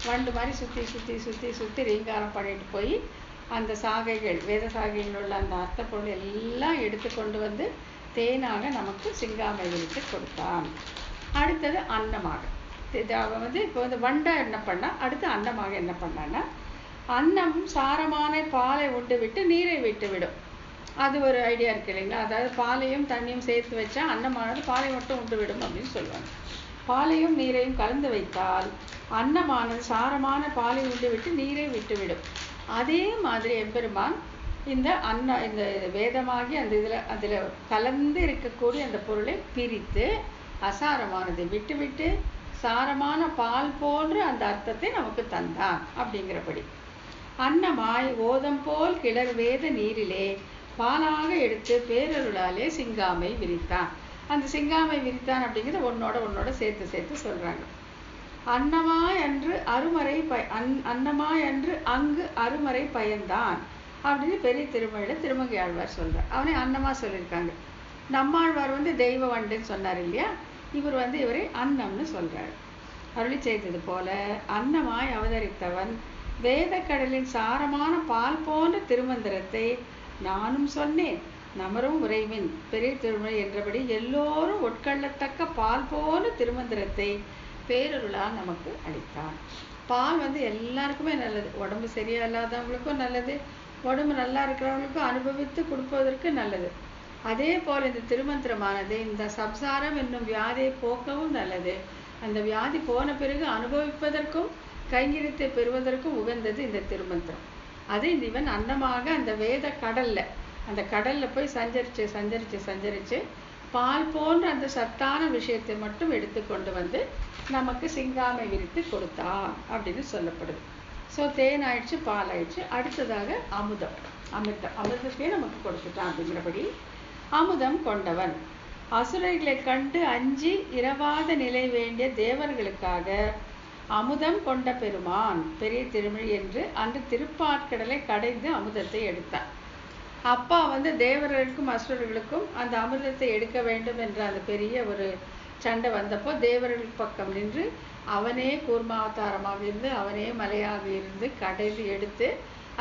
வண்டு மாதிரி சுத்தி ரீங்காரம் பண்ணிட்டு போய் அந்த சாகைகள், வேத சாகைகள் உள்ள அந்த அர்த்த பொருள் எல்லாம் எடுத்து கொண்டு தேனாக நமக்கு சிங்காமை விரித்து கொடுத்தான். அடுத்தது அன்னமாக. அவன் இப்போ வண்டை என்ன பண்ணா, அடுத்து அன்னமாக என்ன பண்ணான்னா, அன்னம் சாரமான பாலை உண்டு விட்டு நீரை விட்டு விடும். அது ஒரு ஐடியா இருக்கு இல்லைங்களா? அதாவது பாலையும் தண்ணியும் சேர்த்து வச்சா அன்னமானது பாலை மட்டும் உண்டு விடும் அப்படின்னு சொல்லுவாங்க. பாலையும் நீரையும் கலந்து வைத்தால் அன்னமானது சாரமான பாலை உண்டு விட்டு நீரை விட்டுவிடும். அதே மாதிரி எம்பெருமான் இந்த இந்த வேதமாகி அந்த அதில் கலந்து இருக்கக்கூடிய அந்த பொருளை பிரித்து அசாரமானதை விட்டுவிட்டு சாரமான பால் போன்ற அந்த அர்த்தத்தை நமக்கு தந்தான் அப்படிங்கிறபடி. அன்னமாய் ஓதம் போல் கிளர் வேத நீரிலே பாலாக எடுத்து பேரருளாலே சிங்காமை விரித்தான். அந்த சிங்காமை விரித்தான் அப்படிங்கிறத ஒன்னோட சேர்த்து சொல்றாங்க. அன்னமாய் அன்று அங்கு அருமறை பயந்தான் அப்படின்னு பெரிய திருமொழியில திருமங்கை ஆழ்வார் சொல்றார். அவனை அன்னமா சொல்லியிருக்காங்க. நம்மாழ்வார் தெய்வ வண்டுன்னு சொன்னார் இல்லையா? இவர் இவரை அன்னம்னு சொல்றாரு. அருளி செய்தது போல அன்னமாய் அவதரித்தவன் வேத கடலின் சாரமான பால் போன்ற திருமந்திரத்தை நானும் சொன்னேன் நமரும் உறைவின் பெரிய திருமொழி என்றபடி எல்லோரும் உட்கொள்ளத்தக்க பால் போன்ற திருமந்திரத்தை பேரருளால் நமக்கு அளித்தான். பால் எல்லாருக்குமே நல்லது. உடம்பு சரியா இல்லாதவங்களுக்கும் நல்லது, உடம்பு நல்லா இருக்கிறவங்களுக்கும் அனுபவித்து கொடுப்பதற்கு நல்லது. அதே போல் இந்த திருமந்திரமானது இந்த சம்சாரம் என்னும் வியாதியை போக்கவும் நல்லது. அந்த வியாதி போன பிறகு அனுபவிப்பதற்கும் கைங்கரியத்தை பெறுவதற்கும் உகந்தது இந்த திருமந்திரம். அதை இவன் அன்னமாக அந்த வேத அந்த கடல்ல போய் சஞ்சரிச்சு பால் போன்ற அந்த சத்தான விஷயத்தை மட்டும் எடுத்து நமக்கு சிங்காமை விரித்து கொடுத்தான் அப்படின்னு சொல்லப்படுது. ஸோ தேன் ஆயிடுச்சு, பால் ஆயிடுச்சு. அடுத்ததாக அமிர்தத்தையே நமக்கு கொடுத்துட்டான் அப்படிங்கிறபடி அமுதம் கொண்டவன் அசுரர்களை கண்டு அஞ்சி இரவாத நிலை வேண்டிய தேவர்களுக்காக அமுதம் கொண்ட பெருமான் பெரிய திருமொழி என்று அன்று திருப்பாற்கடலை கடைந்து அமுதத்தை எடுத்தான். அப்பா தேவர்களுக்கும் அசுரர்களுக்கும் அந்த அமிர்தத்தை எடுக்க வேண்டும் என்ற அந்த பெரிய ஒரு சண்டை வந்தப்போ தேவர்கள் பக்கம் நின்று அவனே கூர்மாவதாரமாக இருந்து அவனே மலையாக இருந்து கடைந்து எடுத்து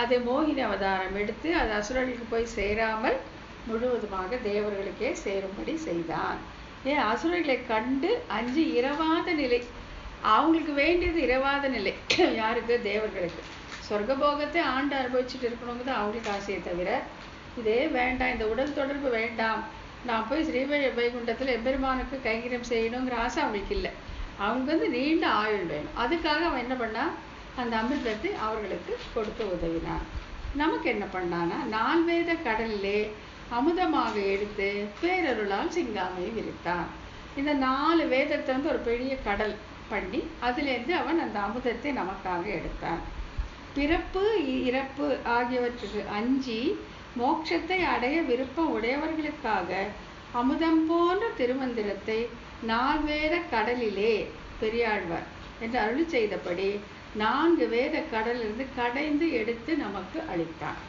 அதை மோகினி அவதாரம் எடுத்து அது அசுரர்களுக்கு போய் சேராமல் முழுவதுமாக தேவர்களுக்கே சேரும்படி செய்தான். அசுரர்களை கண்டு அஞ்சு இரவாத நிலை, அவங்களுக்கு வேண்டியது இரவாத நிலை. யாருக்கு? தேவர்களுக்கு. சொர்க்கபோகத்தை ஆண்டு அனுபவிச்சுட்டு இருக்கணுங்கிறது அவங்களுக்கு ஆசையை தவிர இதே வேண்டாம், இந்த உடல் தொடர்பு வேண்டாம், நான் போய் ஸ்ரீ வைகுண்டத்தில் எம்பெருமானுக்கு கைங்கரியம் செய்யணுங்கிற ஆசை அவங்களுக்கு இல்லை. அவங்க நீண்ட ஆயுள் வேணும். அதுக்காக அவன் என்ன பண்ணா? அந்த அமிர்தத்தை அவர்களுக்கு கொடுத்து உதவினான். நமக்கு என்ன பண்ணானா? நால்வேத கடலிலே அமுதமாக எடுத்து பேரருளால் சிங்காமை விரித்தான். இந்த 4 வேதத்தை ஒரு பெரிய கடல் பண்ணி அதிலிருந்து அவன் அந்த அமுதத்தை நமக்காக எடுத்தான். பிறப்பு இறப்பு ஆகியவற்றுக்கு அஞ்சி மோட்சத்தை அடைய விருப்பம் உடையவர்களுக்காக அமுதம் போன்ற திருமந்திரத்தை 4 வேத கடலிலே பெரியாழ்வார் என்று அருளி செய்தபடி 4 வேத கடலிலிருந்து கடைந்து எடுத்து நமக்கு அளித்தான்.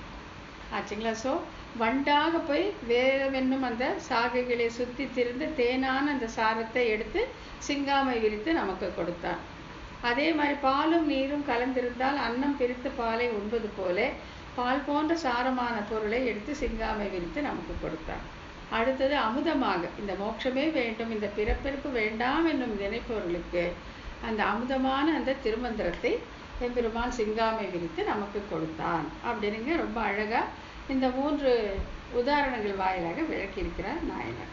ஆச்சுங்களா? ஸோ வண்டாக போய் வேதம் என்னும் அந்த சாகைகளை சுத்தி திரிந்து தேனான அந்த சாரத்தை எடுத்து சிங்காமை விரித்து நமக்கு கொடுத்தான். அதே மாதிரி பாலும் நீரும் கலந்திருந்தால் அன்னம் பிரித்து பாலை உண்பது போல பால் போன்ற சாரமான பொருளை எடுத்து சிங்காமை விரித்து நமக்கு கொடுத்தான். அடுத்தது அமுதமாக இந்த மோட்சமே வேண்டும், இந்த பிறப்பிறப்பு வேண்டாம் என்னும் நினைப்பவர்களுக்கு அந்த அமுதமான அந்த திருமந்திரத்தை எம்பெருமான் சிங்காமை விரித்து நமக்கு கொடுத்தான் அப்படின்னுங்க ரொம்ப அழகா இந்த 3 உதாரணங்கள் வாயிலாக விளக்கியிருக்கிறார் நாயனர்.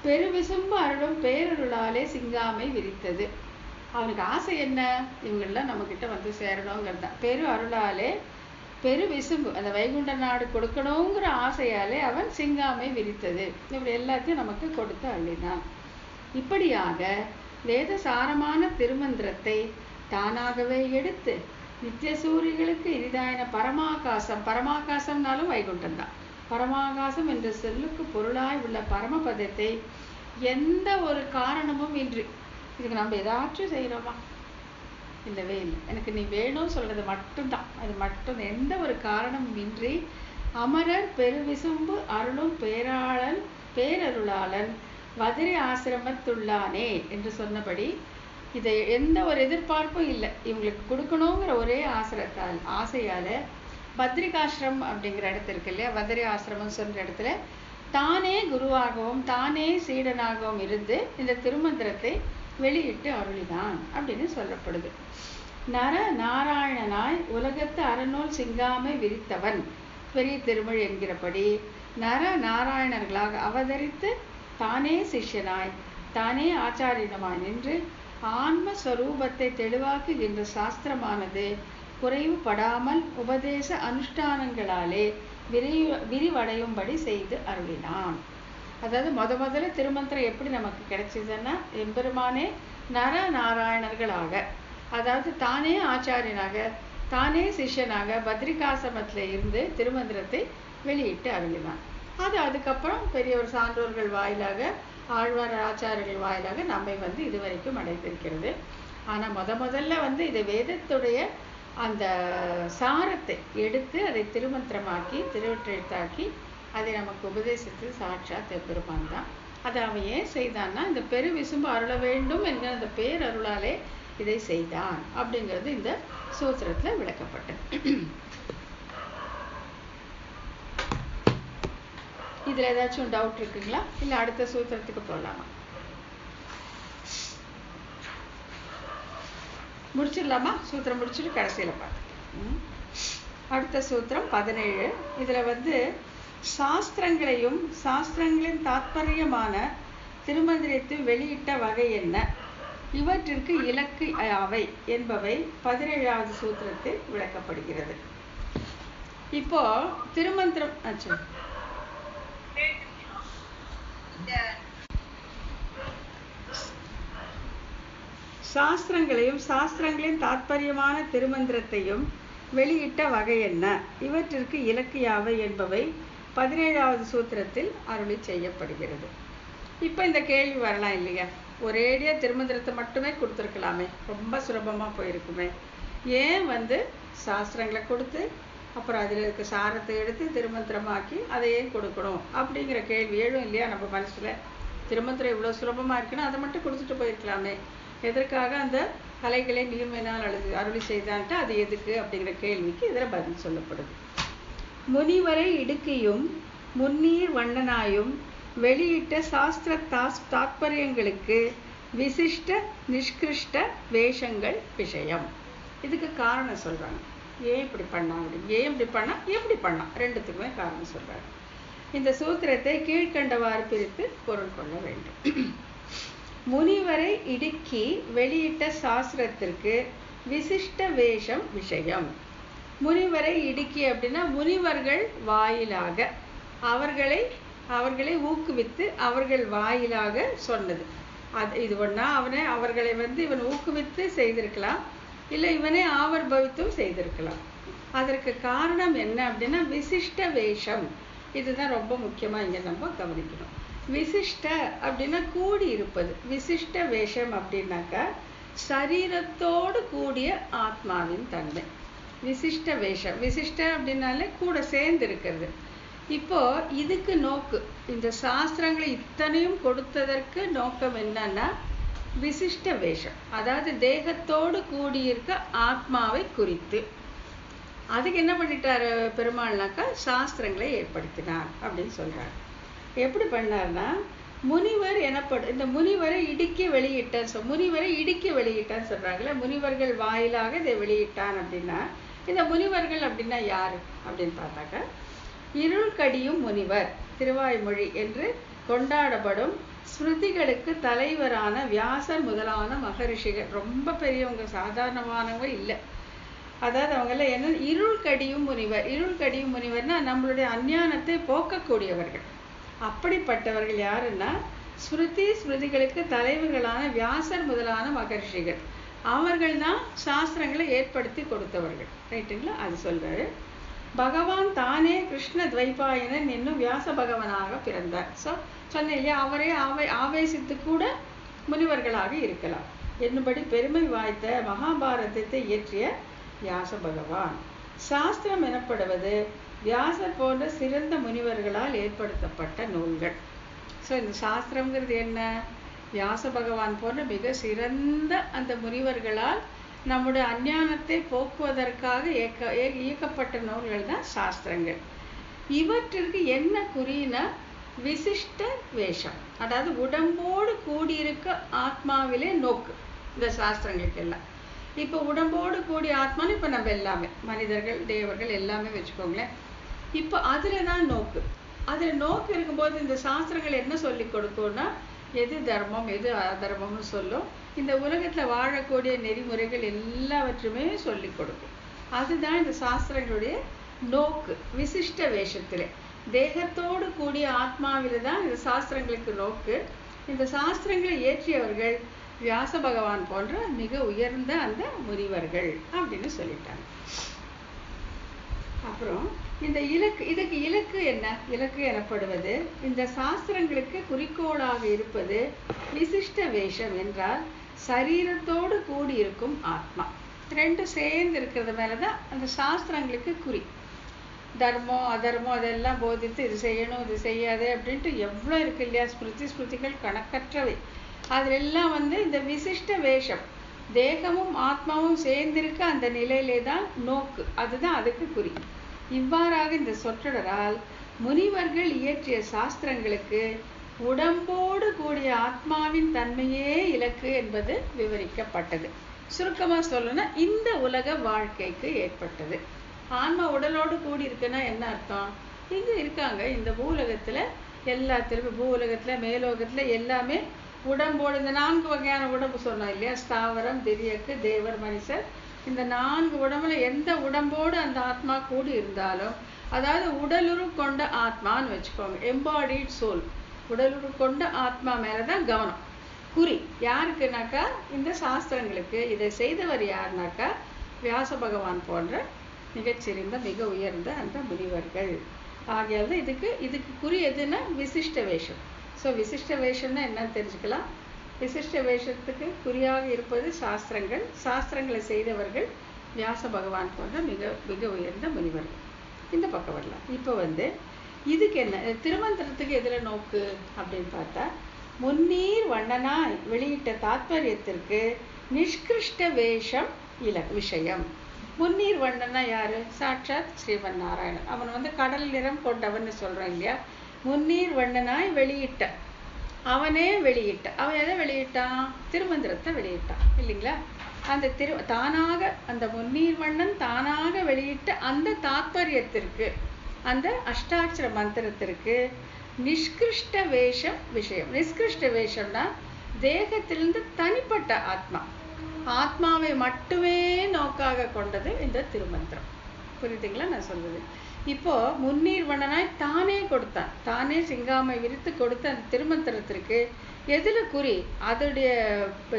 பெருவிசும்பு அருளும் பேரருளாலே சிங்காமை விரித்தது. அவனுக்கு ஆசை என்ன? இவங்கெல்லாம் நம்ம கிட்ட சேரணுங்கிறது தான். பெரு அருளாலே பெரு விசும்பு அந்த வைகுண்ட நாடு கொடுக்கணுங்கிற ஆசையாலே அவன் சிங்காமை விரித்தது. இப்படி எல்லாத்தையும் நமக்கு கொடுத்து அள்ளினான். இப்படியாக வேத சாரமான திருமந்திரத்தை தானாகவே எடுத்து நித்திய சூரியர்களுக்கு இனிதாயின பரமாகாசம்னாலும் வைகுண்டம் தான். பரமாகாசம் என்ற சொல்லுக்கு பொருளாய் உள்ள பரமபதத்தை எந்த ஒரு காரணமும் இன்றி, இதுக்கு நம்ம ஏதாச்சும் செய்யறோமா? இல்லவே இல்லை. எனக்கு நீ வேணும்னு சொல்றது மட்டும்தான், அது மட்டும், எந்த ஒரு காரணமும் இன்றி அமரர் பெருவிசும்பு அருளும் பேரருளாளன் வதிரை ஆசிரமத்துள்ளானே என்று சொன்னபடி இதை எந்த ஒரு எதிர்பார்ப்பும் இல்லை, இவங்களுக்கு கொடுக்கணுங்கிற ஒரே ஆசையால பத்ரிகாசிரம் அப்படிங்கிற இடத்துல இருக்கு இல்லையா, வதிரை ஆசிரமம் சொல்ற இடத்துல தானே குருவாகவும் தானே சீடனாகவும் இருந்து இந்த திருமந்திரத்தை வெளியிட்டு அருளினான் அப்படின்னு சொல்லப்படுது. நர நாராயணனாய் உலகத்து அறநூல் சிங்காமை விரித்தவன் பெரிய திருமொழி என்கிறபடி நர நாராயணர்களாக அவதரித்து தானே சிஷ்யனாய் தானே ஆச்சாரியனுமாய் நின்று ஆன்மஸ்வரூபத்தை தெளிவாக்குகின்ற சாஸ்திரமானது குறைவுபடாமல் உபதேச அனுஷ்டானங்களாலே விரிவடையும்படி செய்து அருளினான். அதாவது முதல்ல திருமந்திரம் எப்படி நமக்கு கிடைச்சதுன்னா, எம்பெருமானே நர நாராயணர்களாக, அதாவது தானே ஆச்சாரியனாக தானே சிஷ்யனாக பத்ரிகாசிரமத்தில் இருந்து திருமந்திரத்தை வெளியிட்டு அருளினான். அதுக்கப்புறம் பெரியவர் சான்றோர்கள் வாயிலாக ஆழ்வார் ஆச்சாரியர்கள் வாயிலாக நம்மை இதுவரைக்கும் அடைந்திருக்கிறது. ஆனால் முதல்ல இதை வேதத்துடைய அந்த சாரத்தை எடுத்து அதை திருமந்திரமாக்கி திருவற்றெழுத்தாக்கி அதை நமக்கு உபதேசித்து சாட்சாத் பெருமான் தான். அதை அவன் ஏன் செய்தான்னா, இந்த பெரு விசும்பு அருள வேண்டும் என்கிற அந்த பேரருளாலே இதை செய்தான் அப்படிங்கிறது இந்த சூத்திரத்தில் விளக்கப்பட்டது. இதில் ஏதாச்சும் டவுட் இருக்குங்களா, இல்லை அடுத்த சூத்திரத்துக்கு போகலாமா? முடிச்சிடலாமா? சூத்திரம் முடிச்சுட்டு கடைசியில் பார்த்து அடுத்த சூத்திரம் 17. இதில் சாஸ்திரங்களையும் சாஸ்திரங்களின் தாத்பரியமான திருமந்திரத்தை வெளியிட்ட வகை என்ன, இவற்றிற்கு இலக்கு அவை என்பவை 17வது சூத்திரத்தில் விளக்கப்படுகிறது. இப்போ திருமந்திரம் சாஸ்திரங்களையும் சாஸ்திரங்களின் தாத்பரியமான திருமந்திரத்தையும் வெளியிட்ட வகை என்ன, இவற்றிற்கு இலக்கு யாவை என்பவை 17வது சூத்திரத்தில் அருளி செய்யப்படுகிறது. இப்போ இந்த கேள்வி வரலாம் இல்லையா, ஒரேடியா திருமந்திரத்தை மட்டுமே கொடுத்துருக்கலாமே, ரொம்ப சுலபமாக போயிருக்குமே, ஏன் சாஸ்திரங்களை கொடுத்து அப்புறம் அதில் இருக்க சாரத்தை எடுத்து திருமந்திரமாக்கி அதை ஏன் கொடுக்கணும் அப்படிங்கிற கேள்வி எழும் இல்லையா நம்ம மனசில். திருமந்திரம் இவ்வளோ சுலபமாக இருக்குன்னா அதை மட்டும் கொடுத்துட்டு போயிருக்கலாமே, எதற்காக அந்த கலைகளை நீர்மையினால் அருளி செய்தான்ட்டு அது எதுக்கு அப்படிங்கிற கேள்விக்கு இதில் பதில் சொல்லப்படுது. முனிவரை இடுக்கியும் முன்னீர் வண்ணனாயும் வெளியிட்ட சாஸ்திர தாத்பரியங்களுக்கு விசிஷ்ட நிஷ்கிருஷ்ட வேஷங்கள் விஷயம். இதுக்கு காரணம் சொல்கிறாங்க, ஏன் இப்படி பண்ணா அப்படின்னு, ஏன் இப்படி பண்ணா எப்படி பண்ணா, ரெண்டுத்துக்குமே காரணம் சொல்கிறாங்க. இந்த சூத்திரத்தை கீழ்கண்டவாறு பிரித்து பொருள் கொள்ள வேண்டும். முனிவரை இடுக்கி வெளியிட்ட சாஸ்திரத்திற்கு விசிஷ்ட வேஷம் விஷயம். முனிவரை இடுக்கி அப்படின்னா முனிவர்கள் வாயிலாக அவர்களை ஊக்குவித்து அவர்கள் வாயிலாக சொன்னது. இது ஒன்றா அவர்களை இவன் ஊக்குவித்து செய்திருக்கலாம், இல்லை இவனே ஆவர்பவித்தும் செய்திருக்கலாம். அதற்கு காரணம் என்ன அப்படின்னா விசிஷ்ட வேஷம். இதுதான் ரொம்ப முக்கியமாக இங்கே நம்ம கவனிக்கணும். விசிஷ்ட அப்படின்னா கூடி இருப்பது, விசிஷ்ட வேஷம் அப்படின்னாக்கா சரீரத்தோடு கூடிய ஆத்மாவின் தன்மை. விசிஷ்ட வேஷம், விசிஷ்ட அப்படின்னாலே கூட சேர்ந்து இருக்கிறது. இப்போ இதுக்கு நோக்கு, இந்த சாஸ்திரங்களை இத்தனையும் கொடுத்ததற்கு நோக்கம் என்னன்னா விசிஷ்ட வேஷம், அதாவது தேகத்தோடு கூடியிருக்க ஆத்மாவை குறித்து. அதுக்கு என்ன பண்ணிட்டாரு பெருமாள்னாக்கா சாஸ்திரங்களை ஏற்படுத்தினார் அப்படின்னு சொல்றாரு. எப்படி பண்ணார்னா, முனிவர் எனப்படும் இந்த முனிவரை இடுக்கி வெளியிட்டான்னு சொல்றாங்களே, முனிவர்கள் வாயிலாக இதை வெளியிட்டான் அப்படின்னா, இந்த முனிவர்கள் அப்படின்னா யாரு அப்படின்னு பார்த்தாக்கா, இருள் கடியும் முனிவர் திருவாய்மொழி என்று கொண்டாடப்படும் ஸ்மிருதிகளுக்கு தலைவரான வியாசர் முதலான மகரிஷிகள், ரொம்ப பெரியவங்க, சாதாரணமானவங்க இல்லை. அதாவது அவங்கெல்லாம் என்ன, இருள் கடியும் முனிவர். இருள் கடியும் முனிவர்னா நம்மளுடைய அஞ்ஞானத்தை போக்கக்கூடியவர்கள். அப்படிப்பட்டவர்கள் யாருன்னா ஸ்மிருதிகளுக்கு தலைவர்களான வியாசர் முதலான மகர்ஷிகள். அவர்கள் தான் சாஸ்திரங்களை ஏற்படுத்தி கொடுத்தவர்கள். ரைட்டுங்களா? அது சொல்றாரு. பகவான் தானே கிருஷ்ண துவைபாயனன் என்னும் வியாச பகவானாக பிறந்தார். சொன்னேன் இல்லையா, அவரே ஆவேசித்து கூட முனிவர்களாக இருக்கலாம் என்னும்படி பெருமை வாய்ந்த மகாபாரதத்தை இயற்றிய வியாச பகவான். சாஸ்திரம் எனப்படுவது வியாசர் போன்ற சிறந்த முனிவர்களால் ஏற்படுத்தப்பட்ட நூல்கள். இந்த சாஸ்திரம்ங்கிறது என்ன, வியாச பகவான் போன்ற மிக சிறந்த அந்த முனிவர்களால் நம்முடைய அஞ்ஞானத்தை போக்குவதற்காக இயக்கப்பட்ட நூல்கள் தான் சாஸ்திரங்கள். இவற்றிற்கு என்ன குறினா விசிஷ்ட வேஷம், அதாவது உடம்போடு கூடியிருக்க ஆத்மாவிலே நோக்கு. இந்த சாஸ்திரங்களுக்கு எல்லாம் இப்போ உடம்போடு கூடிய ஆத்மான்னு இப்போ நம்ம எல்லாமே மனிதர்கள் தேவர்கள் எல்லாமே வச்சுக்கோங்களேன். இப்போ அதில் தான் நோக்கு. அதில் நோக்கு இருக்கும்போது இந்த சாஸ்திரங்கள் என்ன சொல்லி கொடுக்கும்னா, எது தர்மம் எது அதர்மம்னு சொல்லும். இந்த உலகத்தில் வாழக்கூடிய நெறிமுறைகள் எல்லாவற்றுமே சொல்லி கொடுக்கும். அதுதான் இந்த சாஸ்திரங்களுடைய நோக்கு. விசிஷ்ட வேஷத்தில் தேகத்தோடு கூடிய ஆத்மாவில் தான் இந்த சாஸ்திரங்களுக்கு நோக்கு. இந்த சாஸ்திரங்களை இயற்றியவர்கள் வியாச பகவான் போன்ற மிக உயர்ந்த அந்த முனிவர்கள் அப்படின்னு சொல்லிட்டாங்க. அப்புறம் இந்த இதுக்கு இலக்கு என்ன? இலக்கு எனப்படுவது இந்த சாஸ்திரங்களுக்கு குறிக்கோளாக இருப்பது விசிஷ்ட வேஷம் என்றால் சரீரத்தோடு கூடியிருக்கும் ஆத்மா. ரெண்டும் சேர்ந்து இருக்கிறது மேலதான் அந்த சாஸ்திரங்களுக்கு குறி. தர்மம் அதர்மம் அதெல்லாம் போதித்து இது செய்யணும் இது செய்யாதே அப்படின்ட்டு எவ்வளோ இருக்கு இல்லையா, ஸ்மிருதிகள் கணக்கற்றவை. அதிலெல்லாம் இந்த விசிஷ்ட வேஷம் தேகமும் ஆத்மாவும் சேர்ந்திருக்க அந்த நிலையிலே தான் நோக்கு. அதுதான் அதுக்கு குறி. இவ்வாறாக இந்த சொற்றொடரால் முனிவர்கள் இயற்றிய சாஸ்திரங்களுக்கு உடம்போடு கூடிய ஆத்மாவின் தன்மையே இலக்கு என்பது விவரிக்கப்பட்டது. சுருக்கமாக சொல்லணும்னா இந்த உலக வாழ்க்கைக்கு ஏற்பட்டது. ஆன்மா உடலோடு கூடி இருக்குன்னா என்ன அர்த்தம்? இங்கே இருக்காங்க இந்த பூலகத்தில், எல்லாத்திலுமே பூலகத்தில் மேலோகத்தில் எல்லாமே உடம்போடு. இந்த 4 வகையான உடம்பு சொன்னோம் இல்லையா, ஸ்தாவரம் திரியக்கு தேவர் மனுஷர். இந்த 4 உடம்புல எந்த உடம்போடு அந்த ஆத்மா கூடி இருந்தாலும், அதாவது உடலுறு கொண்ட ஆத்மான்னு வச்சுக்கோங்க, எம்பாடிட் சோல், உடலுறு கொண்ட ஆத்மா மேலதான் கவனம் குறி. யாருக்குனாக்கா இந்த சாஸ்திரங்களுக்கு. இதை செய்தவர் யாருனாக்கா வியாச பகவான் போன்ற மிகச்சிறந்த மிக உயர்ந்த அந்த முனிவர்கள். ஆகியால் இதுக்கு குறி எதுன்னா விசிஷ்ட வேஷம். ஸோ விசிஷ்ட வேஷம்னா என்னன்னு தெரிஞ்சுக்கலாம். விசிஷ்ட வேஷத்துக்கு குறியாக இருப்பது சாஸ்திரங்கள். சாஸ்திரங்களை செய்தவர்கள் வியாச பகவான் போன்ற மிக மிக உயர்ந்த முனிவர்கள். இந்த பக்கம் வரலாம். இப்போ இதுக்கு என்ன திருமந்திரத்துக்கு எதில் நோக்கு அப்படின்னு பார்த்தா, முன்னீர் வண்ணனாய் வெளியிட்ட தாத்பரியத்திற்கு நிஷ்கிருஷ்ட வேஷம் விஷயம். முன்னீர் வண்ணனா யாரு? சாட்சாத் ஸ்ரீமன் நாராயணன். அவன் கடல் நிறம் கொண்டவன் சொல்றான் இல்லையா. முன்னீர் வண்ணனாய் வெளியிட்ட, அவனே வெளியிட்ட. அவன் எதை வெளியிட்டான்? திருமந்திரத்தை வெளியிட்டான் இல்லைங்களா. அந்த தானாக அந்த முன்னீர் வண்ணன் தானாக வெளியிட்ட அந்த தாத்பரியத்திற்கு, அந்த அஷ்டாட்சர மந்திரத்திற்கு நிஷ்கிருஷ்ட வேஷம் விஷயம். நிஷ்கிருஷ்ட வேஷம்னா தேகத்திலிருந்து தனிப்பட்ட ஆத்மா, ஆத்மாவை மட்டுமே நோக்காக கொண்டது இந்த திருமந்திரம். புரியுதுங்களா நான் சொல்றது? இப்போ முன்னீர் வண்ணனாய் தானே கொடுத்தான், தானே சிங்காமை விரித்து கொடுத்த அந்த திருமந்திரத்திற்கு எதுல குறி? அதோடைய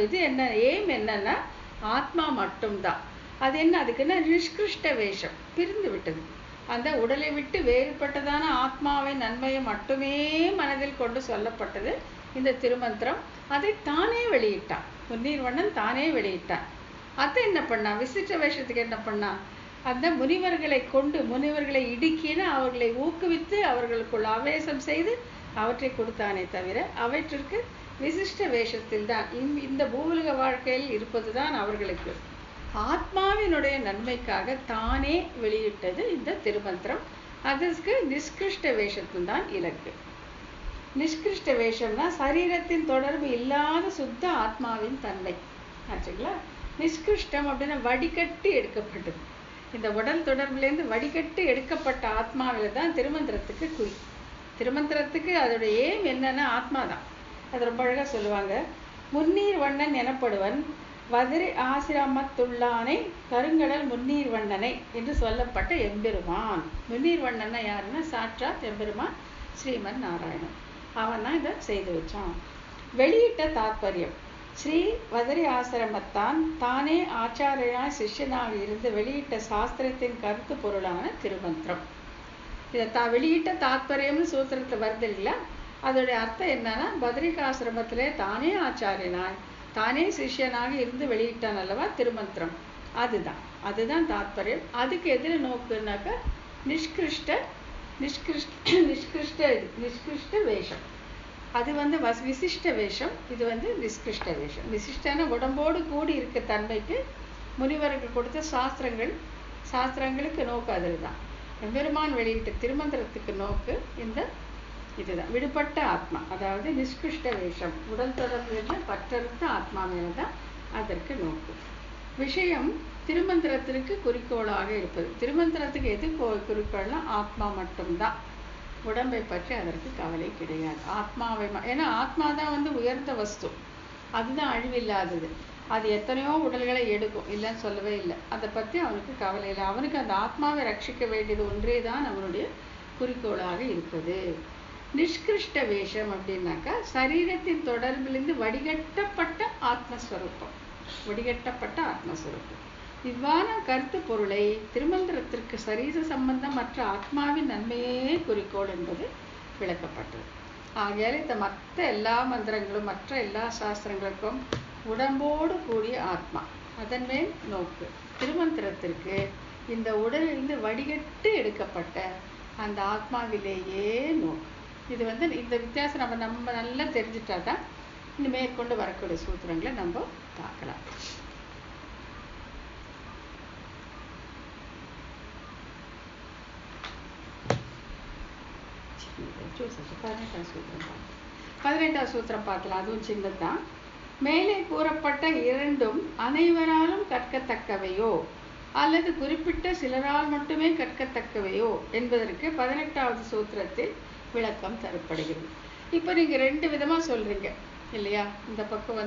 இது என்ன, எய்ம் என்னன்னா ஆத்மா மட்டும்தான். அது என்ன? அதுக்குன்னா நிஷ்கிருஷ்ட வேஷம், பிரிந்து விட்டது. அந்த உடலை விட்டு வேறுபட்டதான ஆத்மாவின் நன்மையை மட்டுமே மனதில் கொண்டு சொல்லப்பட்டது இந்த திருமந்திரம். அதை தானே வெளியிட்டான், முன்னீர் வண்ணன் தானே வெளியிட்டான். அதை என்ன பண்ணா? விசிஷ்ட வேஷத்துக்கு என்ன பண்ணா? அந்த முனிவர்களை கொண்டு, முனிவர்களை இடுக்கின, அவர்களை ஊக்குவித்து அவர்களுக்குள் ஆவேசம் செய்து அவற்றை கொடுத்தானே தவிர, அவற்றிற்கு விசிஷ்ட வேஷத்தில் தான் இந்த பூவுலக வாழ்க்கையில் இருப்பதுதான் அவர்களுக்கு ஆத்மாவினுடைய நன்மைக்காக தானே வெளியிட்டது இந்த திருமந்திரம். அதற்கு நிஷ்கிருஷ்ட வேஷத்தில் தான் இலக்கு. நிஷ்கிருஷ்ட வேஷம்னா சரீரத்தின் தொடர்பு இல்லாத சுத்த ஆத்மாவின் தன்மை ஆச்சுங்களா. நிஷ்கிருஷ்டம் அப்படின்னா வடிகட்டி எடுக்கப்பட்டது. இந்த உடல் தொடர்புலேருந்து வடிகட்டி எடுக்கப்பட்ட ஆத்மாவில் தான் திருமந்திரத்துக்கு குறி. திருமந்திரத்துக்கு அதோடைய ஏம் என்னன்னா ஆத்மா தான். அது ரொம்ப அழகாக சொல்லுவாங்க. முன்னீர் வண்ணன் எனப்படுவன் வதிரி ஆசிரமத்துள்ளானை கருங்கடல் முன்னீர் வண்ணனை என்று சொல்லப்பட்ட எம்பெருமான். முன்னீர் வண்ணன்னா யாருன்னா சாட்சாத் எம்பெருமான் ஸ்ரீமன் நாராயணன். அவன் தான் இதை செய்து வச்சான். வெளியிட்ட தாத்பரியம் ஸ்ரீ வதிரி ஆசிரமத்தான் தானே ஆச்சாரியனாய் சிஷ்யனாக இருந்து வெளியிட்ட சாஸ்திரத்தின் கருத்து பொருளான திருமந்திரம். இதை வெளியிட்ட தாத்பரியம்னு சூத்திரத்தை வருது இல்லையா. அதோடைய அர்த்தம் என்னன்னா, பத்ரிகாசிரமத்திலே தானே ஆச்சாரியனாய் தானே சிஷ்யனாக இருந்து வெளியிட்டான் அல்லவா திருமந்திரம். அதுதான் தாத்பரியம். அதுக்கு எதிர நோக்குனாக்க நிஷ்கிருஷ்ட வேஷம். அது விசிஷ்ட வேஷம், இது நிஷ்கிருஷ்ட வேஷம். விசிஷ்டான உடம்போடு கூடி இருக்க தன்மைக்கு முனிவர்கள் கொடுத்த சாஸ்திரங்களுக்கு நோக்கு அதுதான். எம்பெருமான் வெளியிட்ட திருமந்திரத்துக்கு நோக்கு இதுதான் விடுபட்ட ஆத்மா, அதாவது நிஷ்கிருஷ்ட வேஷம், உடல் தொடர்பு பற்றறுத்த ஆத்மா மேலதான் அதற்கு நோக்கு. விஷயம் திருமந்திரத்திற்கு குறிக்கோளாக இருப்பது. திருமந்திரத்துக்கு எது குறிக்கோள்னா ஆத்மா மட்டும்தான். உடம்பை பற்றி அதற்கு கவலை கிடையாது. ஆத்மாவை ஏன்னா ஆத்மா தான் உயர்ந்த வஸ்து, அதுதான் அழிவில்லாதது. அது எத்தனையோ உடல்களை எடுக்கும், இல்லைன்னு சொல்லவே இல்லை. அதை பற்றி அவனுக்கு கவலை இல்லை. அவனுக்கு அந்த ஆத்மாவை ரட்சிக்க வேண்டியது ஒன்றே தான் அவனுடைய குறிக்கோளாக இருப்பது. நிஷ்கிருஷ்ட வேஷம் அப்படின்னாக்கா சரீரத்தின் தொடர்பிலிருந்து வடிகட்டப்பட்ட ஆத்மஸ்வரூபம். வடிகட்டப்பட்ட ஆத்மஸ்வரூபம். இவ்வான கருத்து பொருளை திருமந்திரத்திற்கு சரீர சம்பந்தம் மற்ற ஆத்மாவின் நன்மையே குறிக்கோள் என்பது விளக்கப்பட்டது. ஆகையால் இந்த மற்ற எல்லா மந்திரங்களும் மற்ற எல்லா சாஸ்திரங்களுக்கும் உடம்போடு கூடிய ஆத்மா அதன் மேல் நோக்கு. திருமந்திரத்திற்கு இந்த உடலிலிருந்து வடிகட்டு எடுக்கப்பட்ட அந்த ஆத்மாவிலேயே நோக்கு. இது இந்த வித்தியாசம் நம்ம நல்லா தெரிஞ்சுட்டா தான் இந்த மேற்கொண்டு வரக்கூடிய சூத்திரங்களை நம்ம பார்க்கலாம். பதினெட்டாம் சூத்திரம் பார்க்கலாம். அதுவும் சின்னதுதான். மேலே கூறப்பட்ட இரண்டும் அனைவராலும் கற்கத்தக்கவையோ அல்லது குறிப்பிட்ட சிலரால் மட்டுமே கற்கத்தக்கவையோ என்பதற்கு 18வது சூத்திரத்தில் விளக்கம் தரப்படுகிறது. இப்போ நீங்கள் 2 விதமாக சொல்கிறீங்க இல்லையா? இந்த பக்கம்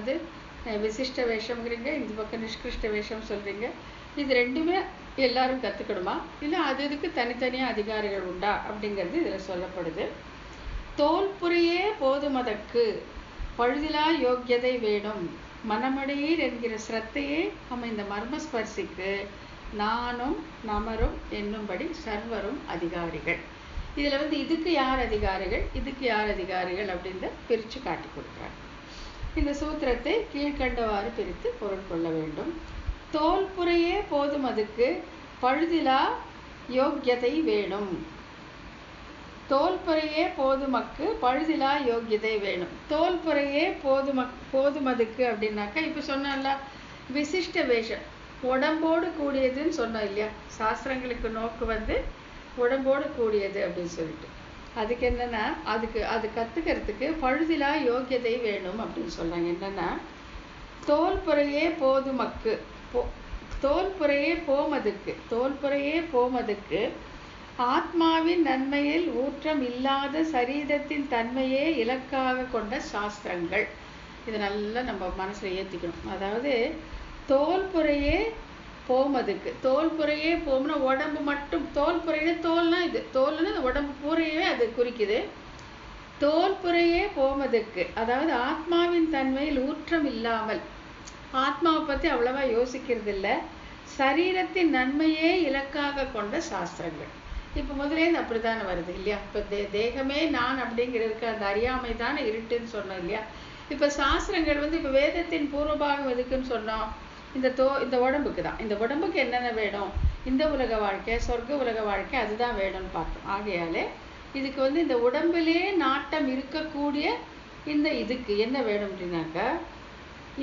விசிஷ்ட வேஷம்ங்கிறீங்க, இந்த பக்கம் நிஷ்கிருஷ்ட வேஷம் சொல்கிறீங்க. இது ரெண்டுமே எல்லாரும் கற்றுக்கணுமா, இல்லை அது இதுக்கு தனித்தனியாக அதிகாரிகள் உண்டா அப்படிங்கிறது இதில் சொல்லப்படுது. தோல்புரையே போதுமதற்கு பழுதிலா யோக்கியதை வேணும் மனமடையீர் என்கிற சிரத்தையே அமைந்த மர்மஸ்பர்சிக்கு நானும் நமரும் என்னும்படி சர்வரும் அதிகாரிகள். இதில் இதுக்கு யார் அதிகாரிகள், இதுக்கு யார் அதிகாரிகள் அப்படின்னு பிரித்து காட்டி கொடுக்குறாங்க. இந்த சூத்திரத்தை கீழ்கண்டவாறு பிரித்து பொருள் கொள்ள வேண்டும். தோல்புரையே போதும் அதுக்கு பழுதிலா யோக்கியதை வேணும். தோல்புரையே போதுமக்கு பழுதிலா யோக்கியதை வேணும். தோல்புரையே போதுமதுக்கு அப்படின்னாக்கா இப்போ சொன்னல விசிஷ்ட வேஷம் உடம்போடு கூடியதுன்னு சொன்னோம் இல்லையா? சாஸ்திரங்களுக்கு நோக்கு உடம்போடு கூடியது அப்படின்னு சொல்லிட்டு அதுக்கு என்னன்னா அது கத்துக்கிறதுக்கு பழுதிலா யோக்கியதை வேணும் அப்படின்னு சொல்றாங்க. என்னன்னா தோல்புரையே போதுமக்கு தோல்புரையே போமதுக்கு ஆத்மாவின் நன்மையில் ஊற்றம் இல்லாத சரீரத்தின் தன்மையே இலக்காக கொண்ட சாஸ்திரங்கள். இதை நல்லா நம்ம மனசுல ஏற்றிக்கணும். அதாவது தோல்புரையே போமதுக்கு, தோல்புரையே போம்னா உடம்பு மட்டும், தோல்புரையில தோல்னா இது தோல்னா உடம்பு பூரையே அது குறிக்குது. தோல்புரையே போமதுக்கு அதாவது ஆத்மாவின் தன்மையில் ஊற்றம் இல்லாமல், ஆத்மாவை பற்றி அவ்வளவா யோசிக்கிறது இல்லை, சரீரத்தின் நன்மையே இலக்காக கொண்ட சாஸ்திரங்கள். இப்போ முதலேருந்து அப்படித்தானே வருது இல்லையா? இப்போ தேகமே நான் அப்படிங்கிறதுக்கு அந்த அறியாமை தானே இருட்டுன்னு சொன்னோம் இல்லையா? இப்போ சாஸ்திரங்கள் இப்போ வேதத்தின் பூர்வபாகம் எதுக்குன்னு சொன்னோம்? இந்த உடம்புக்கு தான். இந்த உடம்புக்கு என்னென்ன வேணும், இந்த உலக வாழ்க்கை சொர்க்க உலக வாழ்க்கை அதுதான் வேணும்னு பார்த்தோம். ஆகையாலே இதுக்கு இந்த உடம்பிலே நாட்டம் இருக்கக்கூடிய இதுக்கு என்ன வேணும் அப்படின்னாக்கா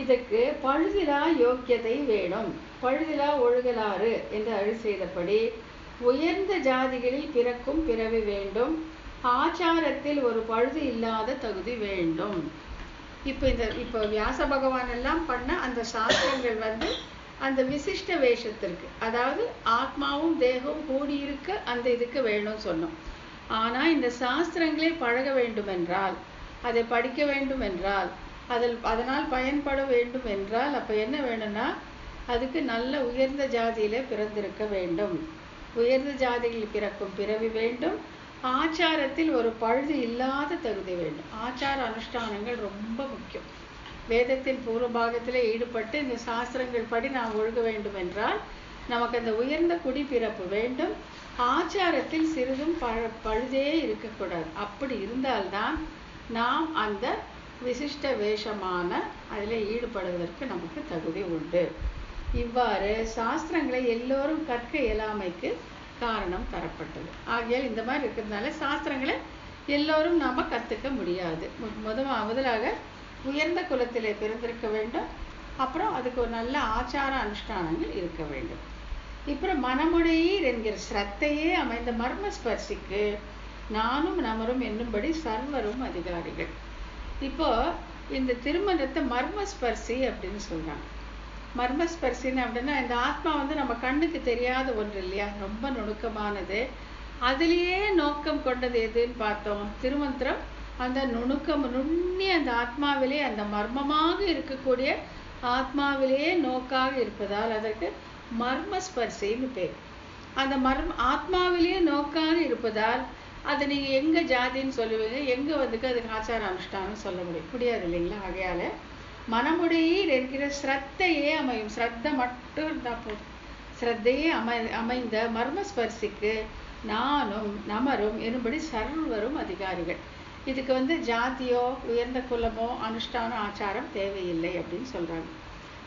இதுக்கு பழுதிலா யோக்கியதை வேணும். பழுதிலா ஒழுகலாறு என்று அருள் செய்தபடி உயர்ந்த ஜாதிகளில் பிறக்கும் பிறவி வேண்டும். ஆச்சாரத்தில் ஒரு பழுது இல்லாத தகுதி வேண்டும். இப்போ வியாச பகவான் எல்லாம் பண்ண அந்த சாஸ்திரங்கள் அந்த விசிஷ்ட வேஷத்திற்கு, அதாவது ஆத்மாவும் தேகமும் கூடியிருக்க அந்த இதுக்கு வேணும்னு சொன்னோம். ஆனா இந்த சாஸ்திரங்களை பழக வேண்டும் என்றால், அதை படிக்க வேண்டும் என்றால், அதனால் பயன்பட வேண்டும் என்றால் அப்ப என்ன வேணும்னா அதுக்கு நல்ல உயர்ந்த ஜாதியில பிறந்திருக்க வேண்டும். உயர்ந்த ஜாதியில் பிறக்கும் பிறவி வேண்டும். ஆச்சாரத்தில் ஒரு பழுது இல்லாத தகுதி வேண்டும். ஆச்சார அனுஷ்டானங்கள் ரொம்ப முக்கியம். வேதத்தின் பூர்வபாகத்திலே ஈடுபட்டு இந்த சாஸ்திரங்கள் படி நாம் ஒழுக வேண்டும் என்றால் நமக்கு அந்த உயர்ந்த குடிப்பிறப்பு வேண்டும். ஆச்சாரத்தில் சிறிதும் பழுதே இருக்கக்கூடாது. அப்படி இருந்தால்தான் நாம் அந்த விசிஷ்ட வேஷமான அதில் ஈடுபடுவதற்கு நமக்கு தகுதி உண்டு. இவ்வாறு சாஸ்திரங்களை எல்லோரும் கற்க இயலாமைக்கு காரணம் தரப்பட்டது. ஆகையால் இந்த மாதிரி இருக்கிறதுனால சாஸ்திரங்களை எல்லோரும் நாம கற்றுக்க முடியாது. முதலாக உயர்ந்த குலத்திலே பிறந்திருக்க வேண்டும். அப்புறம் அதுக்கு ஒரு நல்ல ஆச்சார அனுஷ்டானங்கள் இருக்க வேண்டும். இப்போ மனமுடையீர் என்கிற ஸ்ரத்தையே அமைந்த மர்மஸ்பர்சிக்கு நானும் நமரும் என்னும்படி சர்வரும் அதிகாரிகள். இப்போ இந்த திருமணத்தை மர்மஸ்பர்சி அப்படின்னு சொல்றாங்க. மர்மஸ்பர்சின்னு அப்படின்னா இந்த ஆத்மா வந்து நம்ம கண்ணுக்கு தெரியாத ஒன்று இல்லையா, ரொம்ப நுணுக்கமானது. அதுலேயே நோக்கம் கொண்டது எதுன்னு பார்த்தோம், திருமந்திரம். அந்த நுணுக்கம் நுண்ணி அந்த ஆத்மாவிலே அந்த மர்மமாக இருக்கக்கூடிய ஆத்மாவிலேயே நோக்காக இருப்பதால் அதற்கு மர்மஸ்பர்சின்னு பேர். அந்த ஆத்மாவிலேயே நோக்காக இருப்பதால் அதை நீங்கள் எங்கே ஜாதின்னு சொல்லுவீங்க, எங்கே வந்துக்கு அதுக்கு ஆச்சார அனுஷ்டானம் சொல்ல முடியாது இல்லைங்களா. ஆகையால் மனமுடையீர் என்கிற ஸ்ரத்தையே அமையும். ஸ்ரத்த மட்டும் இருந்தால் போதும். ஸ்ரத்தையே அமைந்த மர்மஸ்பர்சிக்கு நானும் நமரும் என்னும்படி சர்வரும் அதிகாரிகள். இதுக்கு வந்து ஜாதியோ உயர்ந்த குலமோ அனுஷ்டான ஆச்சாரம் தேவையில்லை அப்படின்னு சொல்கிறாங்க.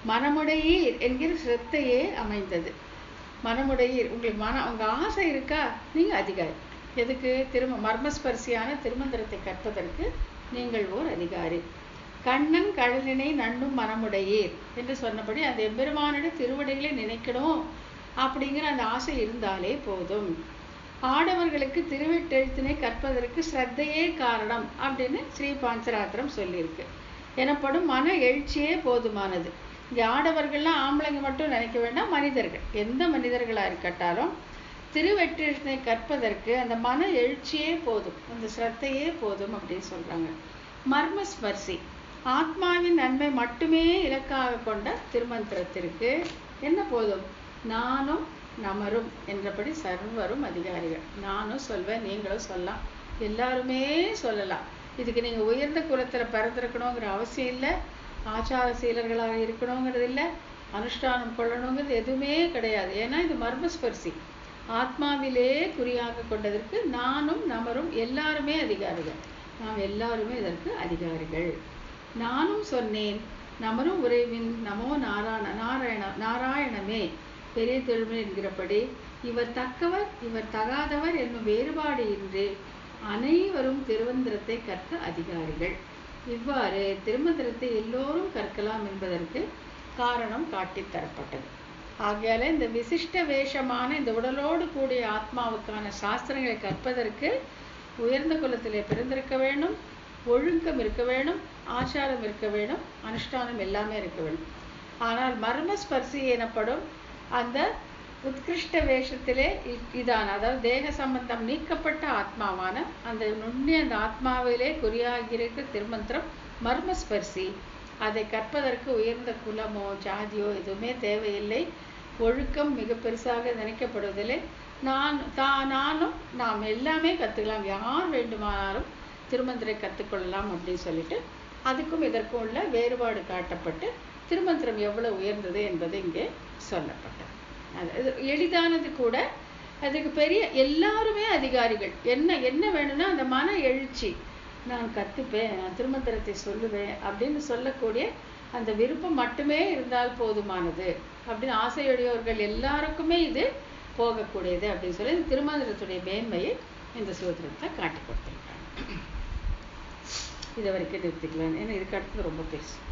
மனமுடையீர் என்கிற ஸ்ரத்தையே அமைந்தது. மனமுடையீர், உங்களுக்கு உங்கள் ஆசை இருக்கா, நீங்கள் அதிகாரி. எதுக்கு? மர்மஸ்பர்சியான திருமந்திரத்தை கற்பதற்கு நீங்கள் ஓர் அதிகாரி. கண்ணன் கடலினை நண்ணும் மனமுடையீர் என்று சொன்னபடி அந்த எம்பெருமானுடைய திருவடிகளை நினைக்கணும் அப்படிங்கிற அந்த ஆசை இருந்தாலே போதும். ஆடவர்களுக்கு திருவெட்டெழுத்தினை கற்பதற்கு ஸ்ரத்தையே காரணம் அப்படின்னு ஸ்ரீ பாஞ்சராத்திரம் சொல்லியிருக்கு. எனப்படும் மன எழுச்சியே போதுமானது. இங்கே ஆடவர்கள்லாம் ஆம்பளைங்க மட்டும் நினைக்க வேண்டாம், மனிதர்கள் எந்த மனிதர்களாக இருக்கட்டாலும் திருவெட்டெழுத்தினை கற்பதற்கு அந்த மன எழுச்சியே போதும், அந்த ஸ்ரத்தையே போதும் அப்படின்னு சொல்கிறாங்க. மர்மஸ்பர்சி ஆத்மாவின் நன்மை மட்டுமே இலக்காக கொண்ட திருமந்திரத்திற்கு என்ன போதும்? நானும் நமரும் என்றபடி சர்வரும் அதிகாரிகள். நானும் சொல்வேன், நீங்களும் சொல்லலாம், எல்லாருமே சொல்லலாம். இதுக்கு நீங்கள் உயர்ந்த குலத்தில் பிறந்திருக்கணுங்கிற அவசியம் இல்லை, ஆச்சார சீலர்களாக இருக்கணுங்கிறது இல்லை, அனுஷ்டானம் கொள்ளணுங்கிறது எதுவுமே கிடையாது. ஏன்னா இது மர்மஸ்பர்சி ஆத்மாவிலே குறியாக கொண்டதற்கு நானும் நமரும் எல்லாருமே அதிகாரிகள். நாம் எல்லாருமே இதற்கு அதிகாரிகள். நானும் சொன்னேன், நமரும் உறைவின் நமோ நாராயணமே பெரிய திருமணி என்கிறபடி இவர் தக்கவர் இவர் தகாதவர் என்னும் வேறுபாடு இன்றி அனைவரும் திருமந்திரத்தை கற்க அதிகாரிகள். இவ்வாறு திருமந்திரத்தை எல்லோரும் கற்கலாம் என்பதற்கு காரணம் காட்டித் தரப்பட்டது. ஆகையால இந்த விசிஷ்ட வேஷமான இந்த உடலோடு கூடிய ஆத்மாவுக்கான சாஸ்திரங்களை கற்பதற்கு உயர்ந்த குலத்திலே பிறந்திருக்க வேண்டும், ஒழுக்கம் இருக்க வேண்டும், ஆச்சாரம் இருக்க வேண்டும், அனுஷ்டானம் எல்லாமே இருக்க வேண்டும். ஆனால் மர்மஸ்பர்சி எனப்படும் அந்த உத்கிருஷ்ட வேஷத்திலே இதான, அதாவது தேக சம்பந்தம் நீக்கப்பட்ட ஆத்மாவான அந்த நுண்ணிய அந்த ஆத்மாவிலே குறியாகியிருக்க திருமந்திரம் மர்மஸ்பர்சி. அதை கற்பதற்கு உயர்ந்த குலமோ ஜாதியோ எதுவுமே தேவையில்லை. ஒழுக்கம் மிக பெருசாக நினைக்கப்படுவதில்லை. நானும் நாம் எல்லாமே கற்றுக்கலாம், யார் வேண்டுமானாலும் திருமந்திரை கற்றுக்கொள்ளலாம் அப்படின்னு சொல்லிட்டு அதுக்கும் இதற்கும் உள்ள வேறுபாடு காட்டப்பட்டு திருமந்திரம் எவ்வளவு உயர்ந்தது என்பது இங்கே சொல்லப்பட்டது. அது எளிதானது கூட, அதுக்கு பெரிய எல்லாருமே அதிகாரிகள். என்ன வேணும்னா அந்த மன எழுச்சி, நான் கற்றுப்பேன், நான் திருமந்திரத்தை சொல்லுவேன் அப்படின்னு சொல்லக்கூடிய அந்த விருப்பம் மட்டுமே இருந்தால் போதுமானது அப்படின்னு ஆசையுடையவர்கள் எல்லாருக்குமே இது போகக்கூடியது அப்படின்னு சொல்லி இந்த திருமந்திரத்துடைய மேன்மையை இந்த சூத்திரத்தை காட்டி கொடுத்துருக்காங்க. இதை வரைக்கும் நிறுத்திக்கலாம், ஏன்னா இதுக்கு அடுத்தது ரொம்ப பேசும்.